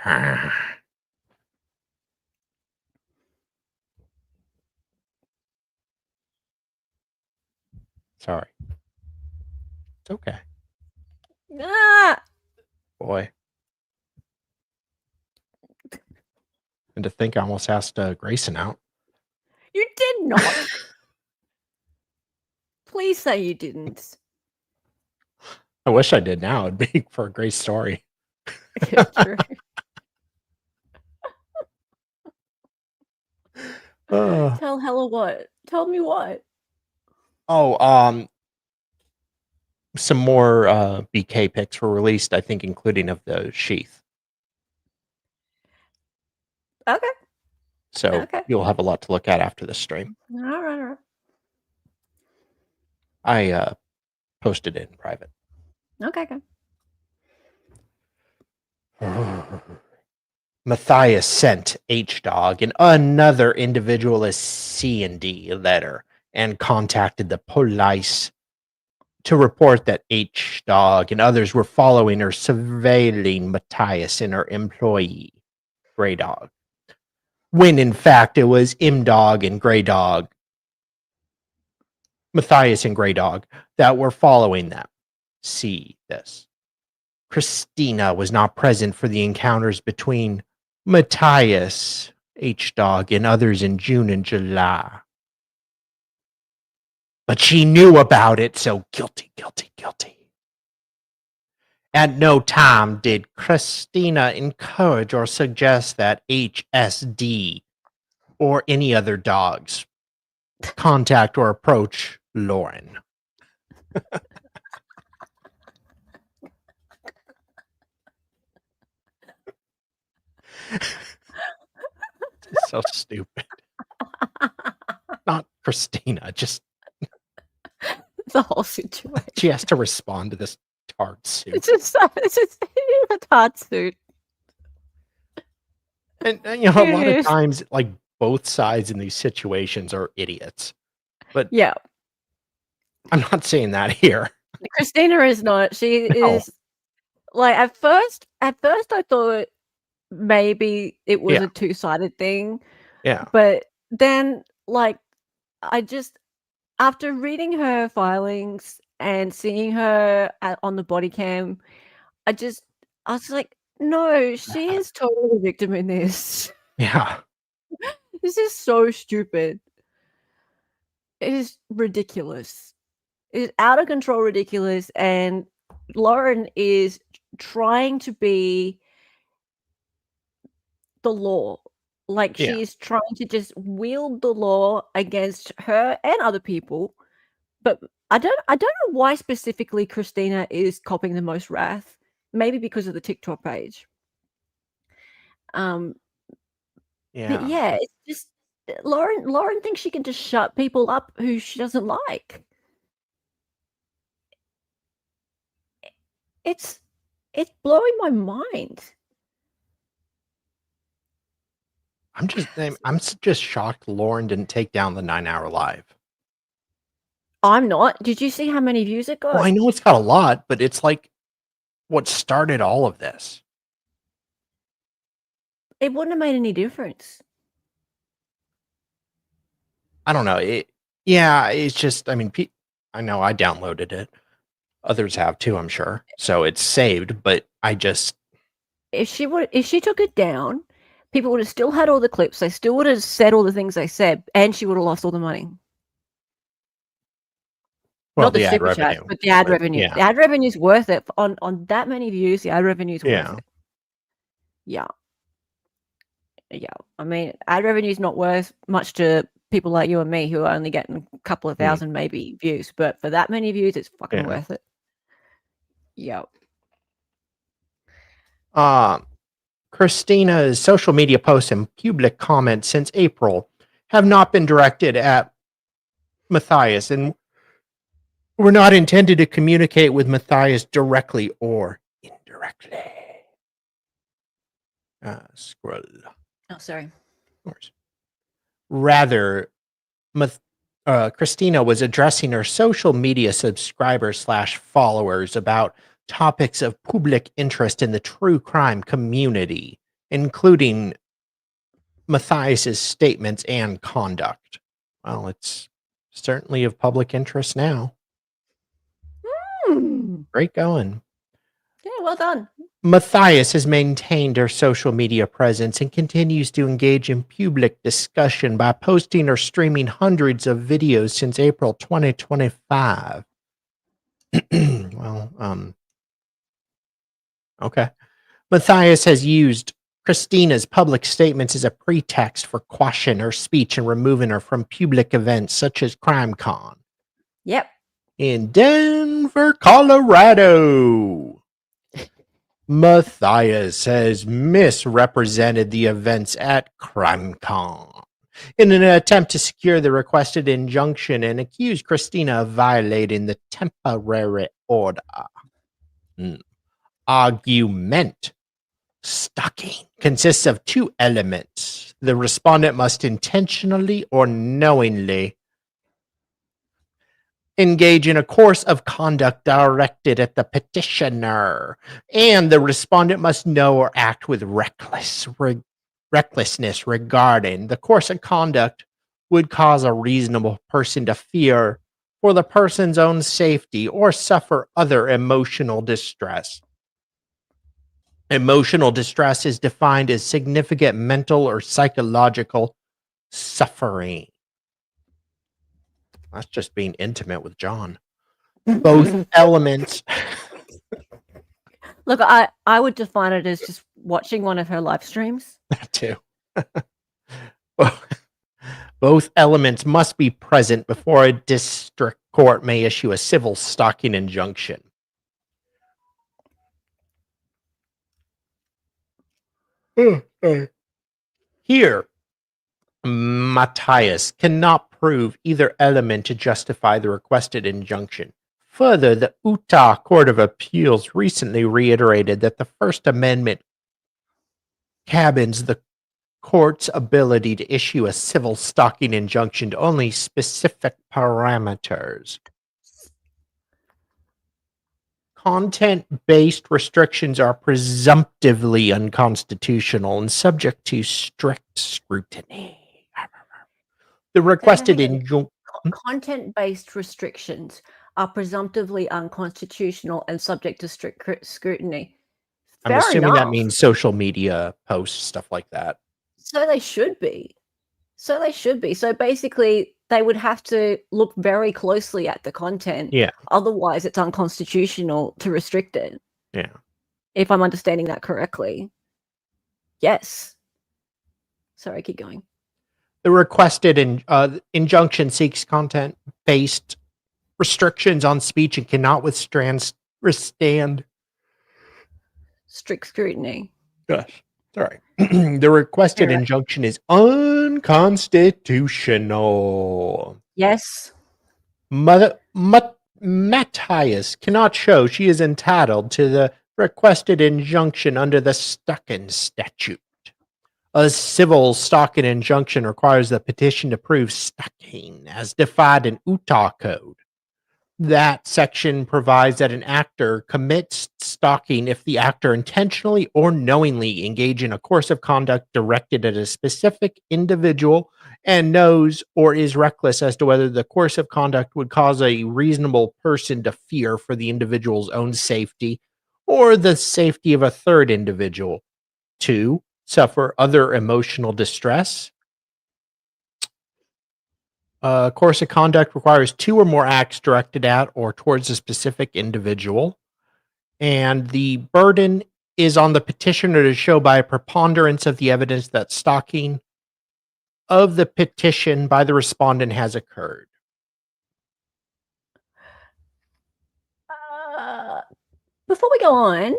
Sorry. It's okay. Ah! Boy. And to think I almost asked Grayson out. You did not. Please say you didn't. I wish I did now. It'd be for a great story. Yeah, true. Tell Hella what? Tell me what? Oh, some more BK pics were released, I think, including of the sheath. Okay. So Okay. you'll have a lot to look at after the stream. All right. I posted it in private. Okay. Matthias sent H-Dog and another individual a C&D letter and contacted the police to report that H-Dog and others were following or surveilling Matthias and her employee, Grey Dog. When in fact it was M-Dog and Grey Dog, Matthias and Grey Dog, that were following them. See this. Christina was not present for the encounters between Matthias, H-Dog, and others in June and July. But she knew about it, so guilty. At no time did Christina encourage or suggest that HSD or any other dogs contact or approach Lauren. So stupid. Not Christina, just The whole situation. she has to respond to this tart suit. It's just a tart suit. And a lot of times, like, both sides in these situations are idiots. But Yeah. I'm not saying that here. Christina is not. She No. is like at first I thought maybe it was Yeah. a two-sided thing. Yeah. But then like after reading her filings and seeing her on the body cam, I was like, no, she is totally the victim in this. Yeah. This is so stupid. It is ridiculous. It is out of control ridiculous, and Lauren is trying to be the law. Like Yeah. she's trying to just wield the law against her and other people. But I don't know why specifically Christina is copping the most wrath. Maybe because of the TikTok page. But Yeah. yeah, it's just Lauren thinks she can just shut people up who she doesn't like. It's blowing my mind. I'm just shocked Lauren didn't take down the 9-hour live. I'm not. Did you see how many views it got? Well, I know it's got a lot, but it's like what started all of this. It wouldn't have made any difference. I don't know. It's just, I mean, I know I downloaded it. Others have too, I'm sure. So it's saved, but If she took it down, people would have still had all the clips. They still would have said all the things they said, and she would have lost all the money. well, Not the ad super chats, revenue. but the ad But, revenue. yeah. The ad revenue is worth it. On that many views, the ad revenue is worth it. Yeah. Yeah. I mean, ad revenue is not worth much to people like you and me who are only getting a couple of thousand maybe views, but for that many views, it's fucking worth it. Yeah. Christina's social media posts and public comments since April have not been directed at Matthias and were not intended to communicate with Matthias directly or indirectly. Scroll. Oh, sorry. Of course. Rather, Christina was addressing her social media subscribers / followers about topics of public interest in the true crime community, including Matthias's statements and conduct. Well, it's certainly of public interest now. Great going. Yeah, well done. Matthias has maintained her social media presence and continues to engage in public discussion by posting or streaming hundreds of videos since April 2025. Well, okay. Matthias has used Christina's public statements as a pretext for quashing her speech and removing her from public events such as CrimeCon. Yep. In Denver, Colorado. Matthias has misrepresented the events at CrimeCon in an attempt to secure the requested injunction and accused Christina of violating the temporary order. Argument. Stalking consists of two elements. The respondent must intentionally or knowingly engage in a course of conduct directed at the petitioner, and the respondent must know or act with recklessness regarding the course of conduct would cause a reasonable person to fear for the person's own safety or suffer other emotional distress. Emotional distress is defined as significant mental or psychological suffering. That's just being intimate with John. Both elements. Look, I would define it as just watching one of her live streams. That too. Both elements must be present before a district court may issue a civil stalking injunction. Here, Matthias cannot prove either element to justify the requested injunction. Further, the Utah Court of Appeals recently reiterated that the First Amendment cabins the court's ability to issue a civil stalking injunction to only specific parameters. Content-based restrictions are presumptively unconstitutional and subject to strict scrutiny. The requested injunction. Content-based restrictions are presumptively unconstitutional and subject to strict scrutiny. I'm assuming that means social media posts, stuff like that. So they should be. So basically, they would have to look very closely at the content. Yeah. Otherwise, it's unconstitutional to restrict it. Yeah. If I'm understanding that correctly. Yes. Sorry, keep going. The requested injunction seeks content-based restrictions on speech and cannot withstand strict scrutiny. Gosh. Sorry. The requested Alright. injunction is unconstitutional. Yes. Matthias cannot show she is entitled to the requested injunction under the Stocking statute. A civil stocking injunction requires the petition to prove stocking as defined in Utah Code. That section provides that an actor commits stalking if the actor intentionally or knowingly engage in a course of conduct directed at a specific individual and knows or is reckless as to whether the course of conduct would cause a reasonable person to fear for the individual's own safety or the safety of a third individual. 2, suffer other emotional distress. Course of conduct requires 2 or more acts directed at or towards a specific individual. And the burden is on the petitioner to show by a preponderance of the evidence that stalking of the petition by the respondent has occurred. Before we go on,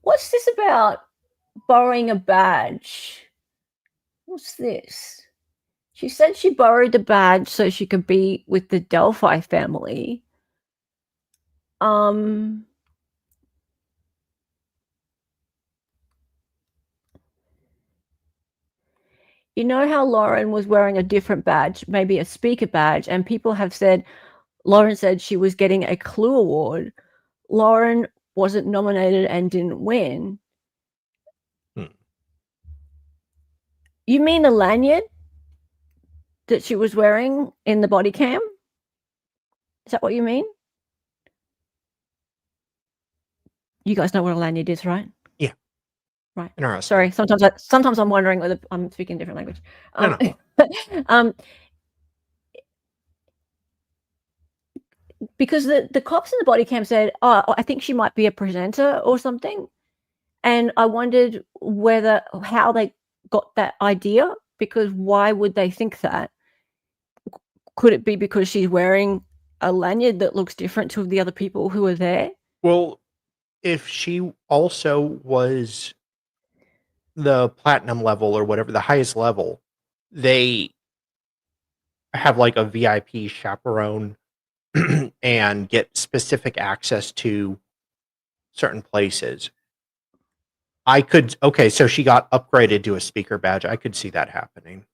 what's this about borrowing a badge? What's this? She said she borrowed the badge so she could be with the Delphi family. You know how Lauren was wearing a different badge, maybe a speaker badge, and people have said Lauren said she was getting a Clue Award. Lauren wasn't nominated and didn't win. You mean the lanyard that she was wearing in the body cam? Is that what you mean? You guys know what a lanyard is, right? Yeah. Right. Interesting. Sorry. Sometimes I'm wondering whether I'm speaking a different language. No. Because the cops in the body cam said, "Oh, I think she might be a presenter or something," and I wondered how they got that idea. Because why would they think that? Could it be because she's wearing a lanyard that looks different to the other people who are there? Well, if she also was the platinum level or whatever, the highest level, they have like a VIP chaperone and get specific access to certain places. So she got upgraded to a speaker badge. I could see that happening.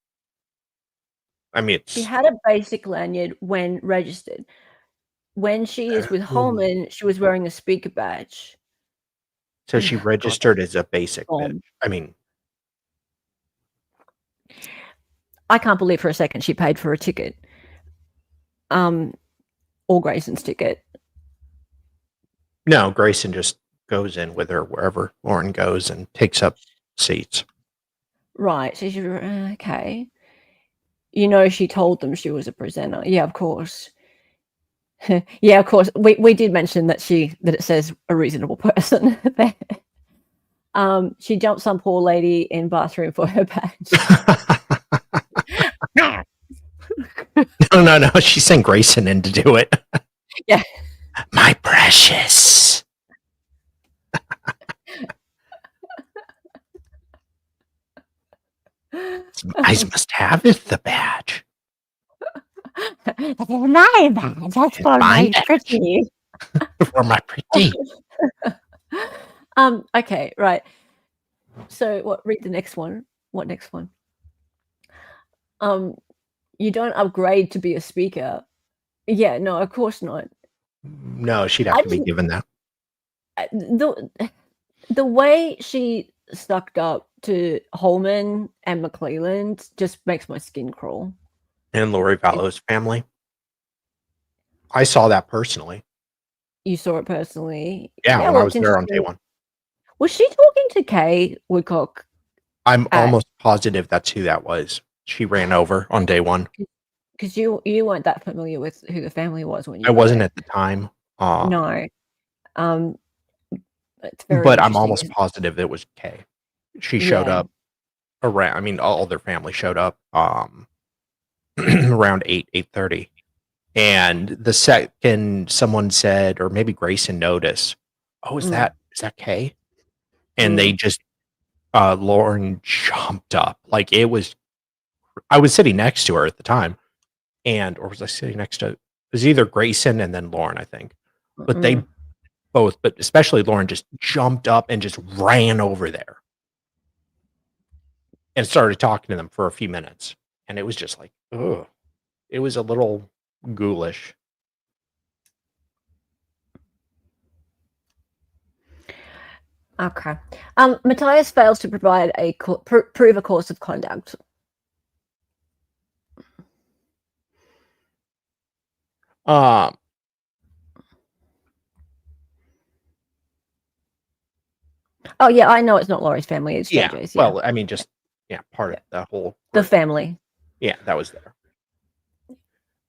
I mean, She had a basic lanyard when registered. When she is with Holman, she was wearing a speaker badge. So she registered as a basic badge. I mean, I can't believe for a second she paid for a ticket. Or Grayson's ticket. No, Grayson just goes in with her wherever Lauren goes and takes up seats. Right. So she okay. You know, she told them she was a presenter. Yeah, of course. Yeah, of course. We did mention that it says a reasonable person there. She jumped some poor lady in bathroom for her badge. No. She sent Grayson in to do it. Yeah. My precious. Some eyes must have it, the badge. That's my badge. That's for my pretty. For my pretty. Okay, right. So read the next one. What next one? You don't upgrade to be a speaker. Yeah, no, of course not. No, she'd have to be given that. The way she sucked up to Holman and McClelland just makes my skin crawl. And Lori Vallow's family. I saw that personally. You saw it personally? Yeah, when I was there on day one. Was she talking to Kay Woodcock? I'm almost positive that's who that was. She ran over on day one. Because you weren't that familiar with who the family was when you I wasn't at the time. No. But I'm almost positive it was Kay. She showed up around, I mean, all their family showed up around 8:30. And the second someone said, or maybe Grayson noticed, oh, is that Kay? And they just Lauren jumped up. Like I was sitting next to her at the time, or was I sitting next to? It was either Grayson and then Lauren, I think. But they both, but especially Lauren, just jumped up and just ran over there and started talking to them for a few minutes. And it was just like, ugh. It was a little ghoulish. Okay. Matthias fails to provide prove a course of conduct. Oh yeah, I know it's not Laurie's family. It's JJ's. Yeah. Well, I mean, just part of the whole the family. Yeah, that was there.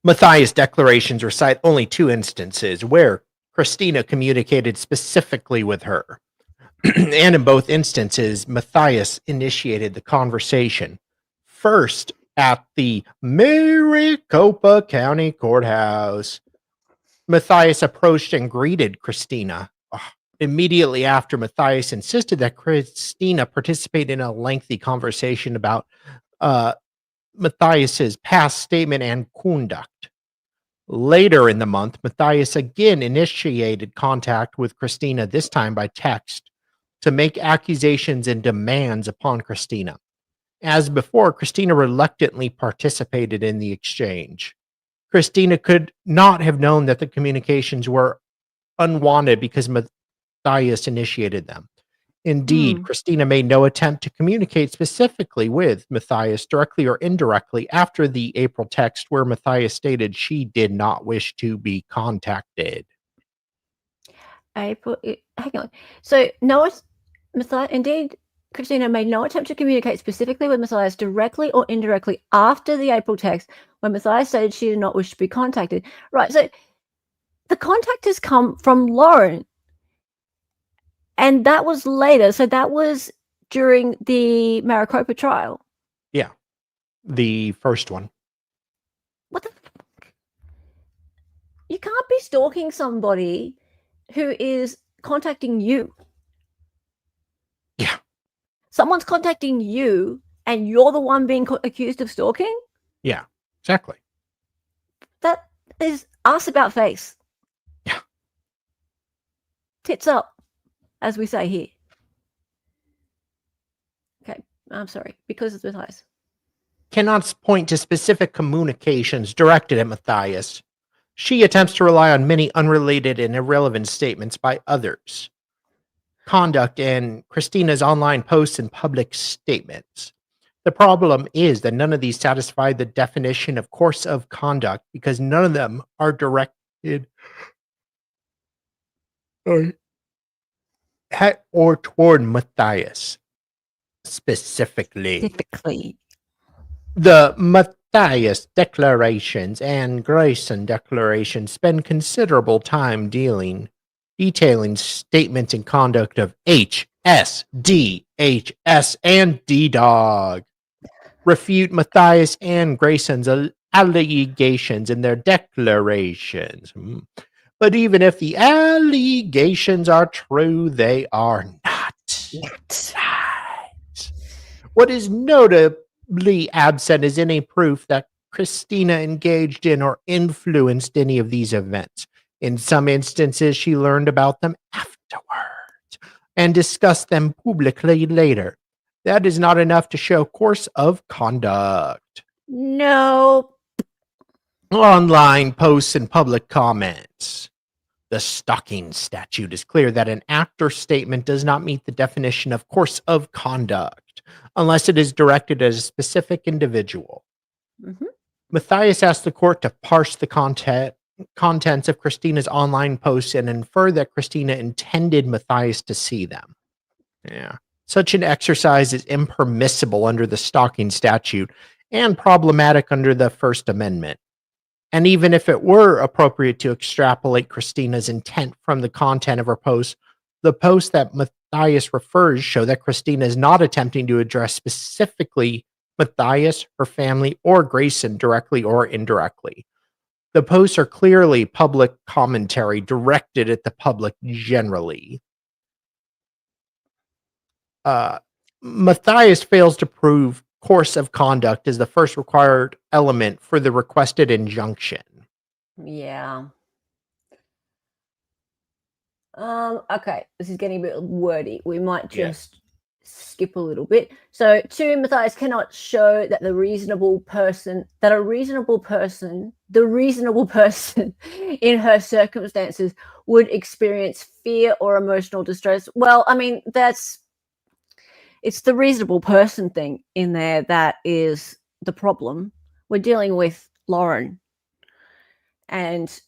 Matthias' declarations recite only 2 instances where Christina communicated specifically with her. And in both instances, Matthias initiated the conversation. First, at the Maricopa County Courthouse, Matthias approached and greeted Christina. Immediately after, Matthias insisted that Christina participate in a lengthy conversation about Matthias's past statement and conduct. Later in the month, Matthias again initiated contact with Christina, this time by text, to make accusations and demands upon Christina. As before, Christina reluctantly participated in the exchange. Christina could not have known that the communications were unwanted because Matthias initiated them. Indeed, Christina made no attempt to communicate specifically with Matthias, directly or indirectly, after the April text where Matthias stated she did not wish to be contacted. Hang on. So, indeed, Christina made no attempt to communicate specifically with Matthias directly or indirectly after the April text when Matthias stated she did not wish to be contacted. Right, so the contact has come from Lauren. And that was later. So that was during the Maricopa trial. Yeah. The first one. What the fuck? You can't be stalking somebody who is contacting you. Yeah. Someone's contacting you and you're the one being accused of stalking? Yeah, exactly. That is ass about face. Yeah. Tits up, as we say here. Okay, I'm sorry, because it's Matthias. Cannot point to specific communications directed at Matthias. She attempts to rely on many unrelated and irrelevant statements by others. Conduct in Christina's online posts and public statements. The problem is that none of these satisfy the definition of course of conduct because none of them are directed at or toward Matthias specifically. The Matthias Declarations and Grayson Declarations spend considerable time detailing statements and conduct of H, S, D, H, S, and D-Dog. Refute Matthias and Grayson's allegations in their declarations. But even if the allegations are true, they are not. What is notably absent is any proof that Christina engaged in or influenced any of these events. In some instances, she learned about them afterwards and discussed them publicly later. That is not enough to show course of conduct. No. Online posts and public comments. The stalking statute is clear that an act or statement does not meet the definition of course of conduct unless it is directed at a specific individual. Matthias asked the court to parse the contents of Christina's online posts and infer that Christina intended Matthias to see them. Yeah. Such an exercise is impermissible under the stalking statute and problematic under the First Amendment. And even if it were appropriate to extrapolate Christina's intent from the content of her posts, the posts that Matthias refers show that Christina is not attempting to address specifically Matthias, her family, or Grayson directly or indirectly. The posts are clearly public commentary directed at the public generally. Matthias fails to prove course of conduct is the first required element for the requested injunction. Yeah. Okay, this is getting a bit wordy. We might just skip a little bit. So, 2, Matthias cannot show that the reasonable person in her circumstances would experience fear or emotional distress. Well, I mean, it's the reasonable person thing in there that is the problem. We're dealing with Lauren, and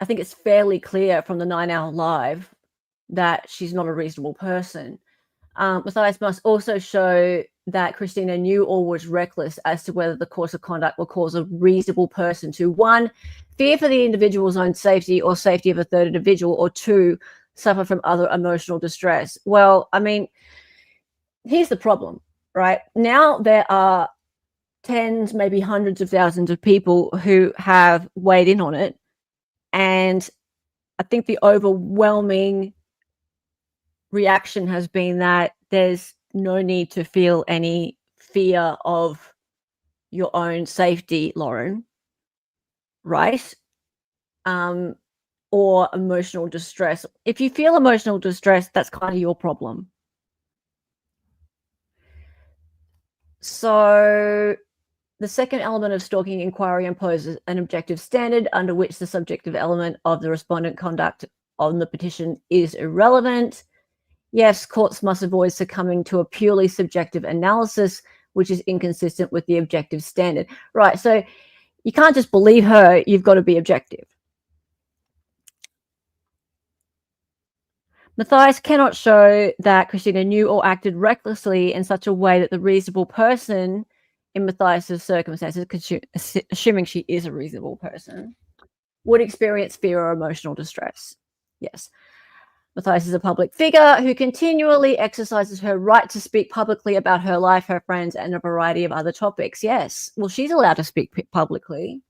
I think it's fairly clear from the 9-hour live that she's not a reasonable person. Matthias must also show that Christina knew or was reckless as to whether the course of conduct will cause a reasonable person to 1, fear for the individual's own safety or safety of a third individual, or 2, suffer from other emotional distress. Well, I mean, here's the problem, right? Now there are tens, maybe hundreds of thousands of people who have weighed in on it. And I think the overwhelming reaction has been that there's no need to feel any fear of your own safety, Lauren, right? Or emotional distress. If you feel emotional distress, that's kind of your problem. So the second element of stalking inquiry imposes an objective standard under which the subjective element of the respondent conduct on the petition is irrelevant. Yes, courts must avoid succumbing to a purely subjective analysis, which is inconsistent with the objective standard. Right, so you can't just believe her, you've got to be objective. Matthias cannot show that Christina knew or acted recklessly in such a way that the reasonable person in Matthias's circumstances, assuming she is a reasonable person, would experience fear or emotional distress. Yes. Matthias is a public figure who continually exercises her right to speak publicly about her life, her friends, and a variety of other topics. Yes. Well, she's allowed to speak publicly.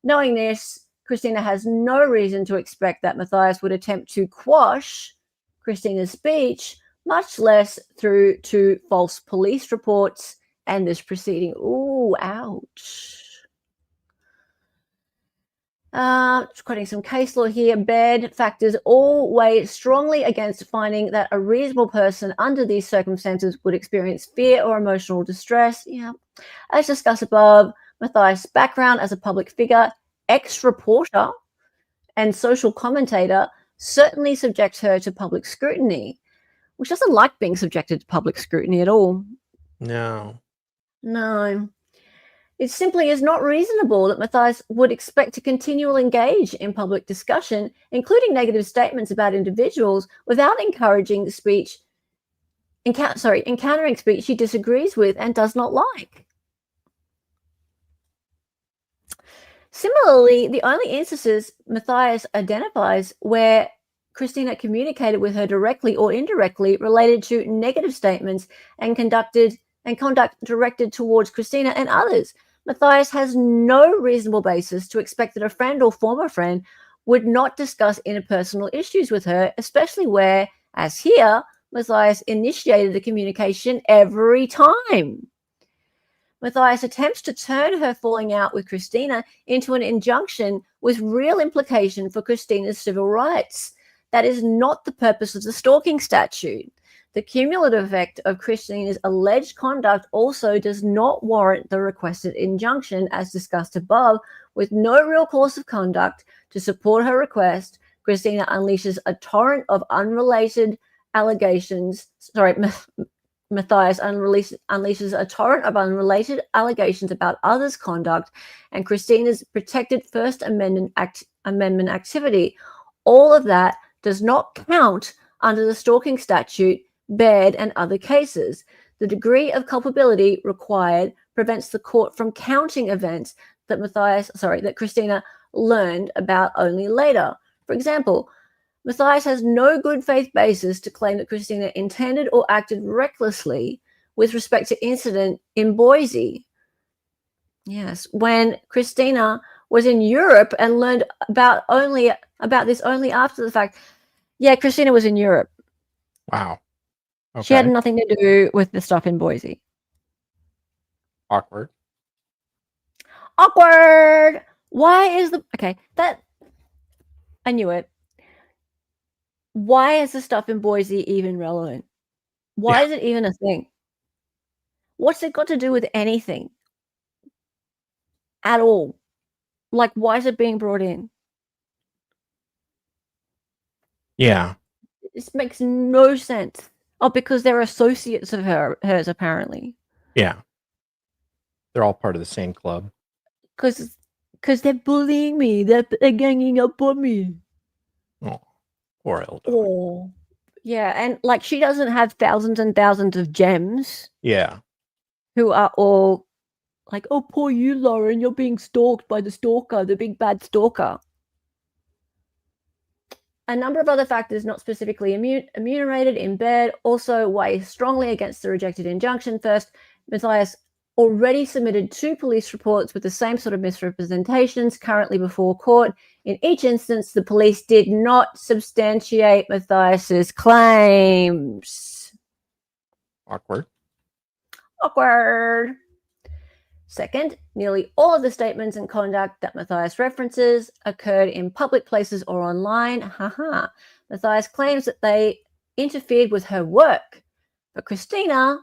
Knowing this, Christina has no reason to expect that Matthias would attempt to quash Christina's speech, much less through 2 false police reports and this proceeding. Ooh, ouch. Quoting some case law here, Baird factors all weigh strongly against finding that a reasonable person under these circumstances would experience fear or emotional distress. Yeah. As discussed above, Matthias' background as a public figure, ex-reporter, and social commentator certainly subjects her to public scrutiny, which doesn't like being subjected to public scrutiny at all. No. It simply is not reasonable that Matthias would expect to continually engage in public discussion, including negative statements about individuals, without encountering speech she disagrees with and does not like. Similarly, the only instances Matthias identifies where Christina communicated with her directly or indirectly related to negative statements and conduct directed towards Christina and others. Matthias has no reasonable basis to expect that a friend or former friend would not discuss interpersonal issues with her, especially where, as here, Matthias initiated the communication every time. Matthias attempts to turn her falling out with Christina into an injunction with real implication for Christina's civil rights. That is not the purpose of the stalking statute. The cumulative effect of Christina's alleged conduct also does not warrant the requested injunction, as discussed above. With no real course of conduct to support her request, Christina unleashes a torrent of unrelated allegations. Matthias unleashes a torrent of unrelated allegations about others' conduct and Christina's protected First Amendment activity. All of that does not count under the stalking statute, Baird, and other cases. The degree of culpability required prevents the court from counting events that Christina learned about only later. For example, Matthias has no good faith basis to claim that Christina intended or acted recklessly with respect to incident in Boise. Yes, when Christina was in Europe and learned about this only after the fact. Yeah, Christina was in Europe. Wow. She had Okay. nothing to do with the stuff in Boise. Awkward. Awkward. Why is the okay? That I knew it. Why is the stuff in Boise even relevant? Why is it even a thing? What's it got to do with anything at all? Like, why is it being brought in? Yeah. This makes no sense. Oh, because they're associates of hers, apparently. Yeah. They're all part of the same club. Because they're bullying me. They're ganging up on me. Oh, poor Elda. Oh, yeah. And like, she doesn't have thousands and thousands of gems Yeah. who are all like, oh, poor you, Lauren. You're being stalked by the stalker, the big bad stalker. A number of other factors not specifically enumerated in bed also weigh strongly against the rejected injunction. First, Matthias already submitted 2 police reports with the same sort of misrepresentations currently before court. In each instance, the police did not substantiate Matthias's claims. Awkward. Awkward. Second, nearly all of the statements and conduct that Matthias references occurred in public places or online. Haha. Matthias claims that they interfered with her work. But Christina,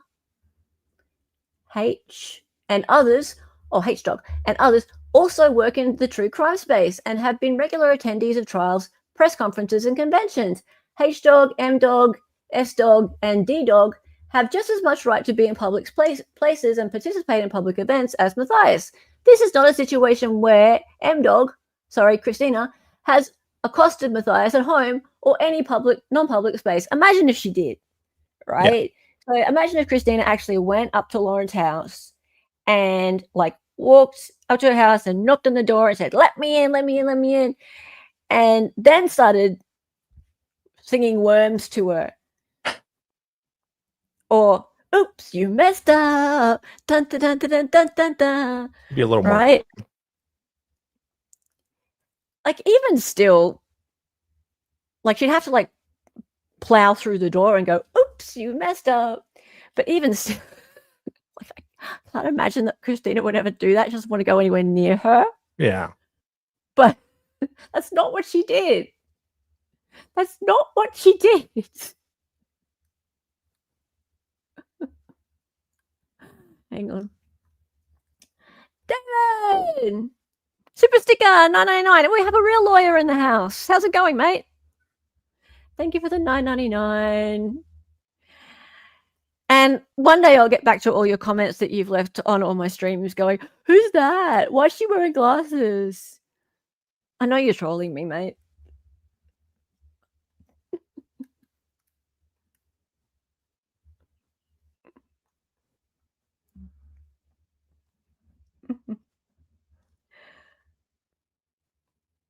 H, and others, or H-Dog, and others also work in the true crime space and have been regular attendees of trials, press conferences, and conventions. H-Dog, M-Dog, S-Dog, and D-Dog have just as much right to be in public places and participate in public events as Matthias. This is not a situation where Christina, has accosted Matthias at home or any non-public space. Imagine if she did, right? Yeah. So imagine if Christina actually went up to Lauren's house and like walked up to her house and knocked on the door and said, let me in, let me in, let me in. And then started singing Worms to her. Or, oops, you messed up. Dun, dun, dun, dun, dun, dun, dun. Be a little more. Right? Like, even still, like, she'd have to, like, plow through the door and go, oops, you messed up. But even still, like, I can't imagine that Christina would ever do that. She doesn't want to go anywhere near her. Yeah. But that's not what she did. That's not what she did. Hang on. David! Super sticker 9.99. And we have a real lawyer in the house. How's it going, mate? Thank you for the 9.99. And one day I'll get back to all your comments that you've left on all my streams going, who's that? Why is she wearing glasses? I know you're trolling me, mate.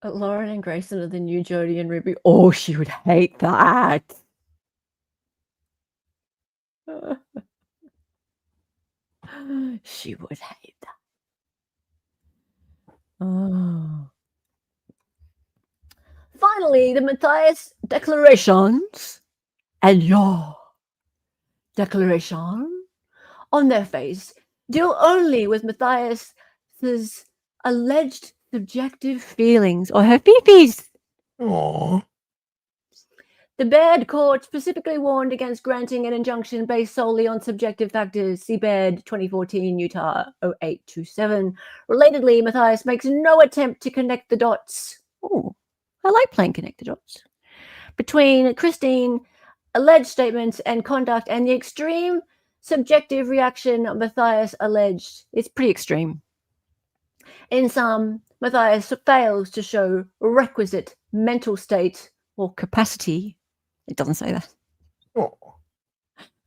Lauren and Grayson are the new Jodie and Ruby. Oh, she would hate that. She would hate that. Oh. Finally, the Matthias Declarations and your declaration on their face deal only with Matthias's alleged subjective feelings or her fifis. Aww. The Baird court specifically warned against granting an injunction based solely on subjective factors. See Baird 2014 Utah 0827. Relatedly, Matthias makes no attempt to connect the dots. Oh, I like playing connect the dots. Between Christine, alleged statements and conduct, and the extreme subjective reaction Matthias alleged. It's pretty extreme. In sum, Matthias fails to show requisite mental state or capacity. It doesn't say that. Oh.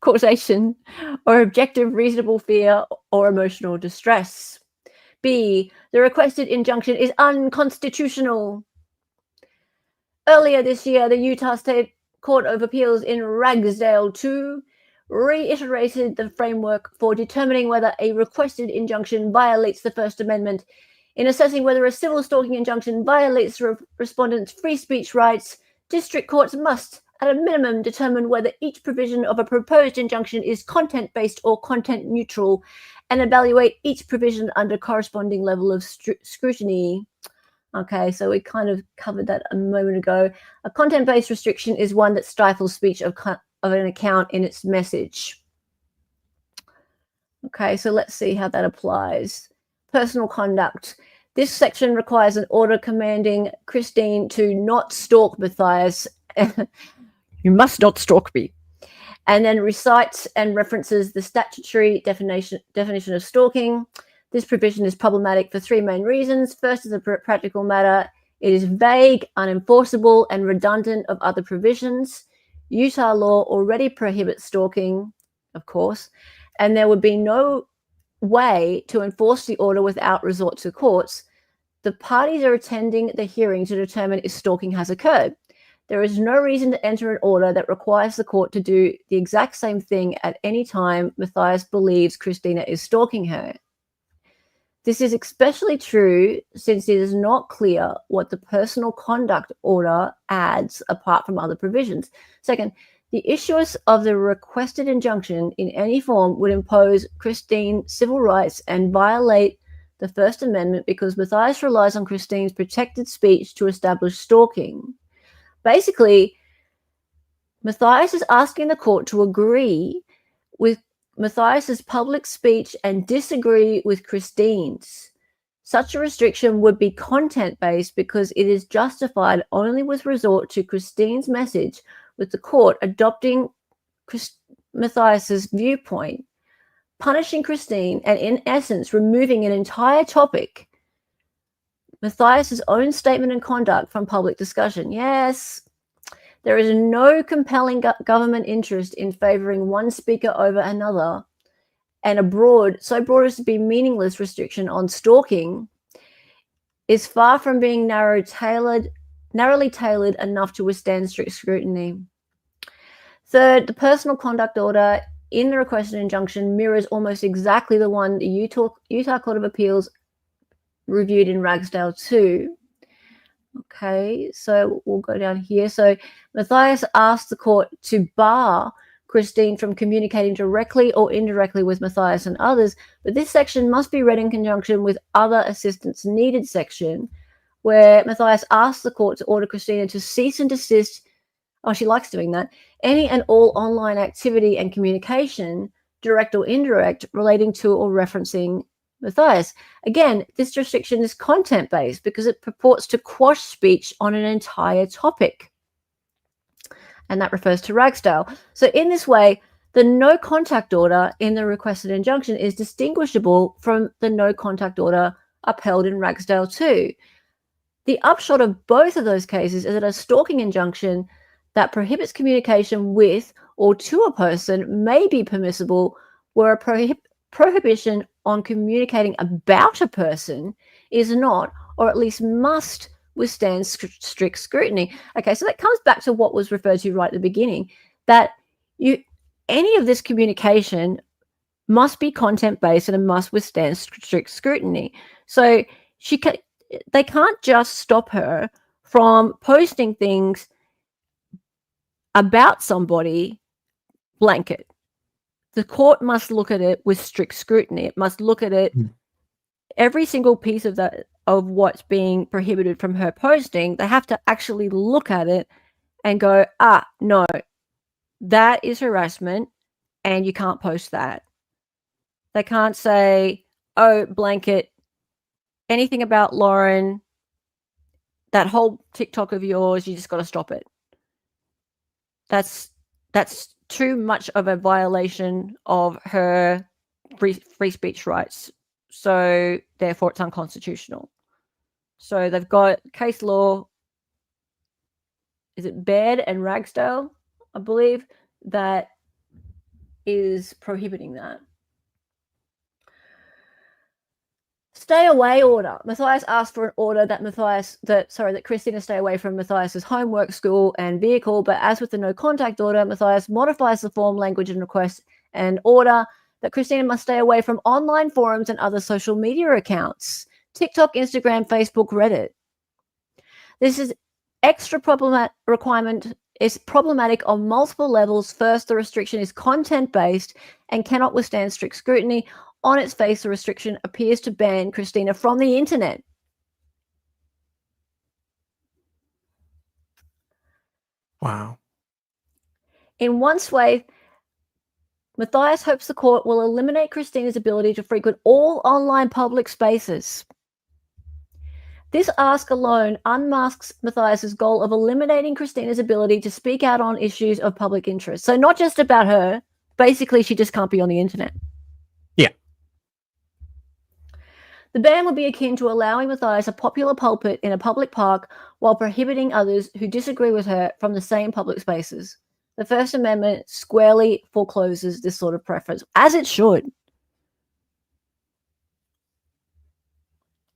Causation or objective reasonable fear or emotional distress. B, the requested injunction is unconstitutional. Earlier this year, the Utah State Court of Appeals in Ragsdale 2 reiterated the framework for determining whether a requested injunction violates the First Amendment. In assessing whether a civil stalking injunction violates the respondent's free speech rights, district courts must at a minimum, determine whether each provision of a proposed injunction is content-based or content-neutral, and evaluate each provision under corresponding level of scrutiny. Okay, so we kind of covered that a moment ago. A content-based restriction is one that stifles speech of an account in its message. Okay, so let's see how that applies. Personal conduct. This section requires an order commanding Christine to not stalk Matthias. You must not stalk me. And then recites and references the statutory definition of stalking. This provision is problematic for three main reasons. First, as a practical matter, it is vague, unenforceable, and redundant of other provisions. Utah law already prohibits stalking, of course, and there would be no way to enforce the order without resort to courts. The parties are attending the hearing to determine if stalking has occurred. There is no reason to enter an order that requires the court to do the exact same thing at any time Matthias believes Christina is stalking her. This is especially true since it is not clear what the personal conduct order adds apart from other provisions. Second, the issuance of the requested injunction in any form would impose Christine civil rights and violate the First Amendment because Matthias relies on Christine's protected speech to establish stalking. Basically, Matthias is asking the court to agree with Matthias's public speech and disagree with Christine's. Such a restriction would be content-based because it is justified only with resort to Christine's message, with the court adopting Matthias's viewpoint, punishing Christine, and in essence removing an entire topic, Matthias's own statement and conduct, from public discussion. Yes, there is no compelling government interest in favoring one speaker over another, and so broad as to be meaningless restriction on stalking is far from being narrowly tailored enough to withstand strict scrutiny. Third, the personal conduct order in the requested injunction mirrors almost exactly the one the Utah Court of Appeals reviewed in Ragsdale 2. Okay, so we'll go down here. So Matthias asked the court to bar Christine from communicating directly or indirectly with Matthias and others, but this section must be read in conjunction with other assistance needed section, where Matthias asked the court to order Christina to cease and desist, she likes doing that, any and all online activity and communication, direct or indirect, relating to or referencing Matthias. Again, this restriction is content-based because it purports to quash speech on an entire topic. And that refers to Ragsdale. So in this way, the no contact order in the requested injunction is distinguishable from the no contact order upheld in Ragsdale 2. The upshot of both of those cases is that a stalking injunction that prohibits communication with or to a person may be permissible, where a prohibition on communicating about a person is not, or at least must, withstand strict scrutiny. Okay, so that comes back to what was referred to right at the beginning, that any of this communication must be content-based and it must withstand strict scrutiny. So they can't just stop her from posting things about somebody blanket. The court must look at it with strict scrutiny. It must look at it, every single piece of that, of what's being prohibited from her posting. They have to actually look at it and go, no, that is harassment and you can't post that. They can't say, blanket, anything about Lauren, that whole TikTok of yours, you just got to stop it. That's too much of a violation of her free speech rights. So therefore it's unconstitutional. So they've got case law, is it Baird and Ragsdale, I believe, that is prohibiting that. Stay away order. Matthias asked for an order that Christina stay away from Matthias's homework, school, and vehicle. But as with the no contact order, Matthias modifies the form, language, and request and order that Christina must stay away from online forums and other social media accounts: TikTok, Instagram, Facebook, Reddit. This is extra problematic requirement is problematic on multiple levels. First, the restriction is content-based and cannot withstand strict scrutiny. On its face, the restriction appears to ban Christina from the internet. Wow. In one sway, Matthias hopes the court will eliminate Christina's ability to frequent all online public spaces. This ask alone unmasks Matthias's goal of eliminating Christina's ability to speak out on issues of public interest. So not just about her, basically she just can't be on the internet. Yeah. The ban would be akin to allowing Matthias a popular pulpit in a public park while prohibiting others who disagree with her from the same public spaces. The First Amendment squarely forecloses this sort of preference, as it should.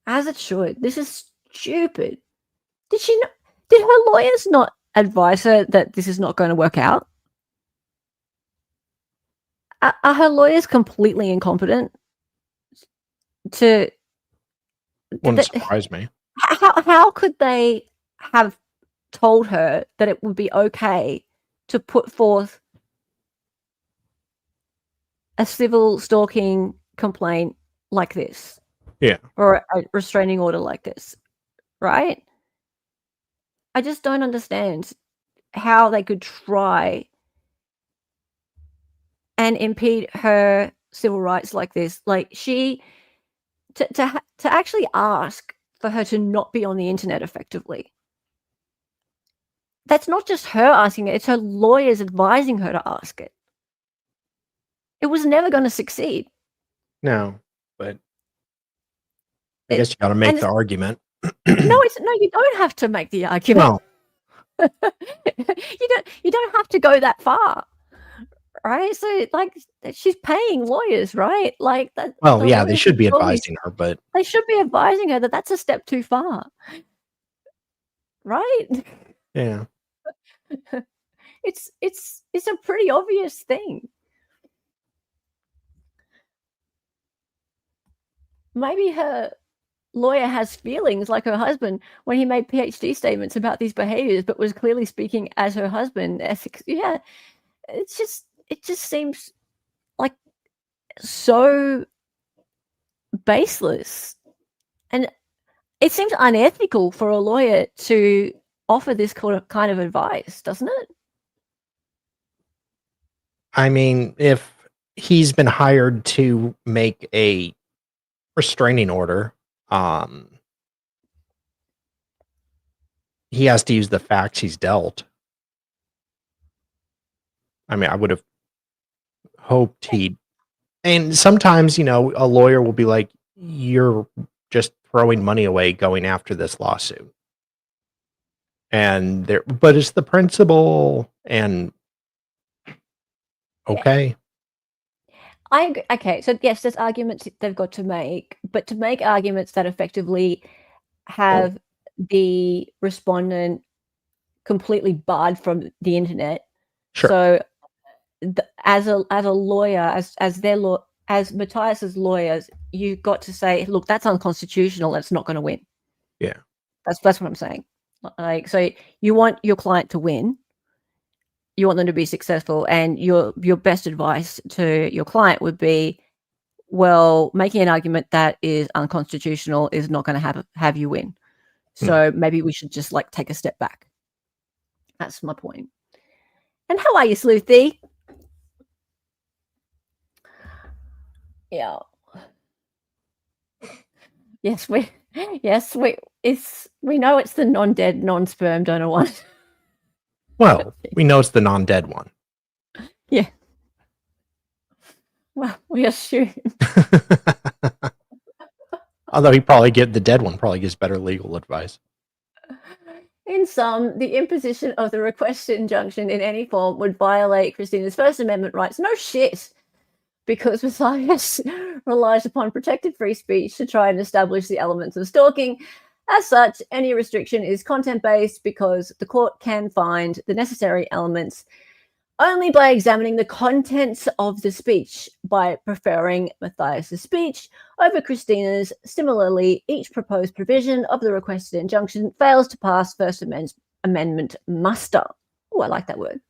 As it should. This is stupid. Did her lawyers not advise her that this is not going to work out? Are her lawyers completely incompetent? Wouldn't surprise me. How could they have told her that it would be okay to put forth a civil stalking complaint like this? Yeah. Or a restraining order like this, right? I just don't understand how they could try and impede her civil rights like this. Like to actually ask for her to not be on the internet effectively. That's not just her asking it, it's her lawyers advising her to ask it. It was never going to succeed. No, but I guess you got to make the argument. No, you don't have to make the argument. No. you don't have to go that far. Right? So like she's paying lawyers, right? Like that. Well, yeah, they should be advising her, but they should be advising her that that's a step too far. Right? Yeah. It's a pretty obvious thing. Maybe her lawyer has feelings like her husband when he made PhD statements about these behaviors, but was clearly speaking as her husband. Yeah, it just seems like so baseless, and it seems unethical for a lawyer to offer this kind of advice, doesn't it? I mean, if he's been hired to make a restraining order, he has to use the facts he's dealt. I mean, I would have hoped he'd, and sometimes, a lawyer will be like, you're just throwing money away going after this lawsuit. And but it's the principle, and okay. I agree. Okay, so yes, there's arguments they've got to make, but to make arguments that effectively have the respondent completely barred from the internet. Sure. So, as a lawyer, as Matthias's lawyers, you've got to say, look, that's unconstitutional. That's not going to win. Yeah, that's what I'm saying. Like, so you want your client to win. You want them to be successful, and your best advice to your client would be, well, making an argument that is unconstitutional is not going to have you win. So maybe we should just like take a step back. That's my point. And how are you, Sleuthy? Yeah. Yes, we know it's the non-dead, non-sperm donor one. Well, we know it's the non-dead one. Yeah. Well, we assume. Although the dead one probably gives better legal advice. In sum, the imposition of the requested injunction in any form would violate Christina's First Amendment rights. No shit. Because Matthias relies upon protected free speech to try and establish the elements of stalking. As such, any restriction is content-based because the court can find the necessary elements only by examining the contents of the speech. By preferring Matthias's speech over Christina's, similarly, each proposed provision of the requested injunction fails to pass First Amendment muster. Oh, I like that word.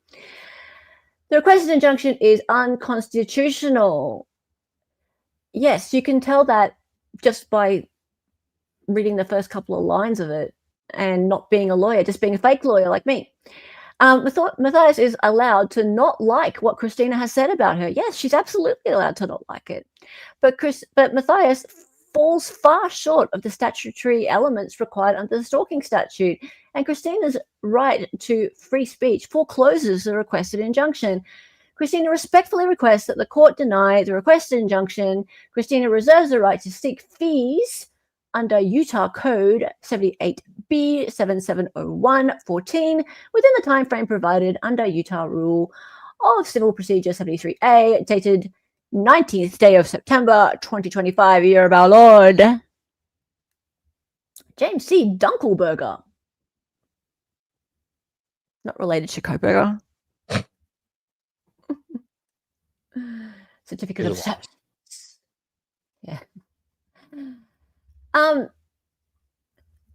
The requested injunction is unconstitutional. Yes, you can tell that just by reading the first couple of lines of it and not being a lawyer, just being a fake lawyer like me. Matthias is allowed to not like what Christina has said about her. Yes, she's absolutely allowed to not like it. But Matthias falls far short of the statutory elements required under the stalking statute. And Christina's right to free speech forecloses the requested injunction. Christina respectfully requests that the court deny the requested injunction. Christina reserves the right to seek fees under Utah Code 78B 7701-14 within the time frame provided under Utah Rule of Civil Procedure 73A, dated 19th day of September 2025, year of our Lord. James C. Dunkelberger. Not related to Koberger. Certificate of service. Yeah.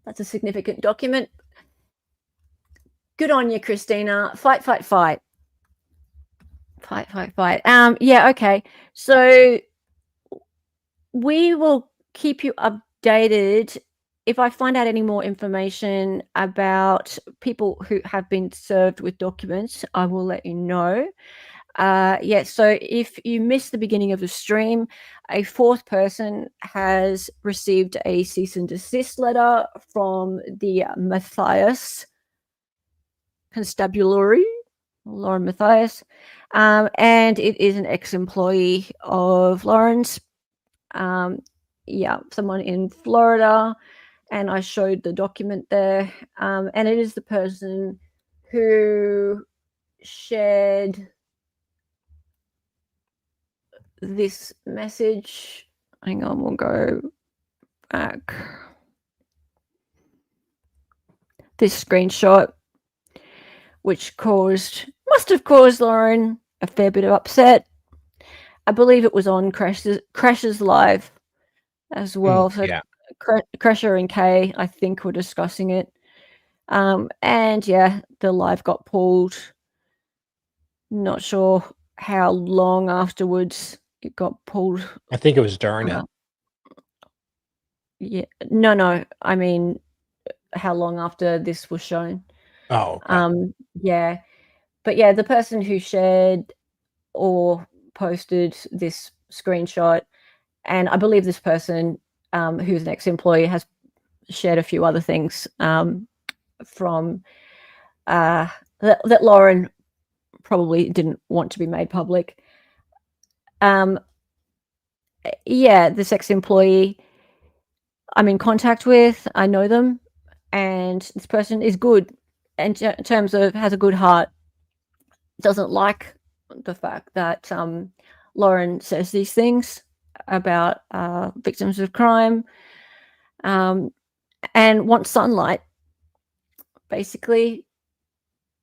That's a significant document. Good on you, Christina. Fight, fight, fight. Fight, fight, fight. Yeah, okay. So we will keep you updated. If I find out any more information about people who have been served with documents, I will let you know. Yeah, so if you missed the beginning of the stream, a fourth person has received a cease and desist letter from the Matthias Constabulary, Lauren Matthias, and it is an ex-employee of Lauren's. Yeah, someone in Florida, and I showed the document there, and it is the person who shared this message. Hang on, we'll go back. This screenshot, which must have caused Lauren a fair bit of upset. I believe it was on Crash's live as well. So yeah. Crasher and Kay, I think, were discussing it. And yeah, the live got pulled. Not sure how long afterwards it got pulled. I think it was during it. Yeah, no. I mean, how long after this was shown? Oh, okay. Yeah, but yeah, the person who shared or posted this screenshot, and I believe this person, who's an ex-employee, has shared a few other things from that Lauren probably didn't want to be made public. Yeah, this ex-employee I'm in contact with, I know them, and this person is good in terms of has a good heart, doesn't like the fact that Lauren says these things about victims of crime, and wants sunlight, basically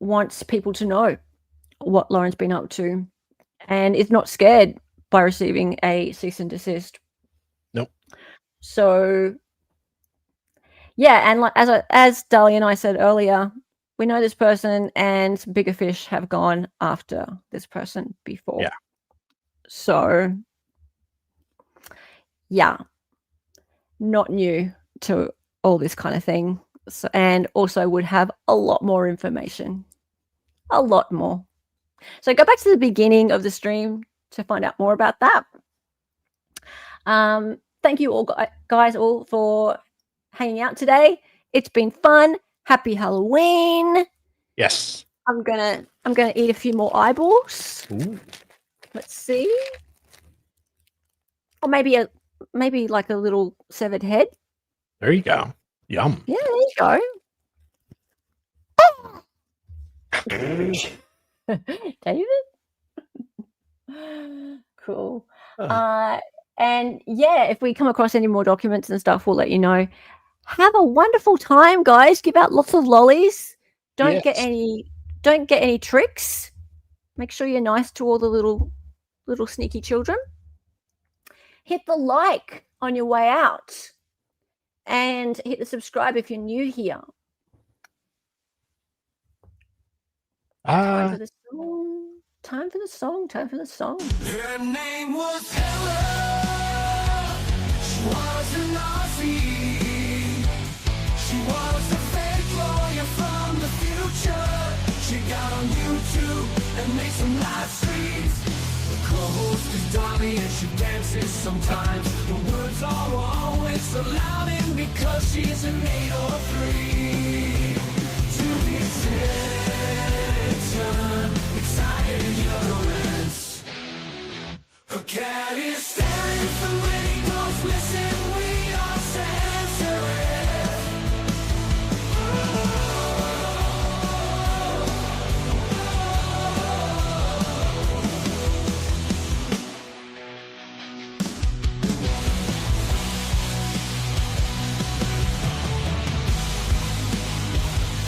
wants people to know what Lauren's been up to, and is not scared by receiving a cease and desist. Nope. So yeah, and like as Dali and I said earlier, we know this person, and bigger fish have gone after this person before. Yeah. So yeah, not new to all this kind of thing. So, and also would have a lot more information. A lot more. So go back to the beginning of the stream to find out more about that. Thank you all guys all for hanging out today. It's been fun. Happy Halloween. Yes. I'm gonna eat a few more eyeballs. Ooh. Let's see. Or maybe like a little severed head. There you go. Yum. Yeah, there you go. David? Cool. And yeah, if we come across any more documents and stuff, we'll let you know. Have a wonderful time, guys. Give out lots of lollies. Don't get any tricks. Make sure you're nice to all the little sneaky children. Hit the like on your way out. And hit the subscribe if you're new here. Time for the song. Time for the song. Time for the song. Her name was Hella. She was an Aussie. She was a fake lawyer from the future. She got on YouTube and made some live streams. The co-host is Dali and she dances sometimes. The words are always so loud and because she's an 8 or 3. To the attention, excited ignorance. Her cat is staring for me.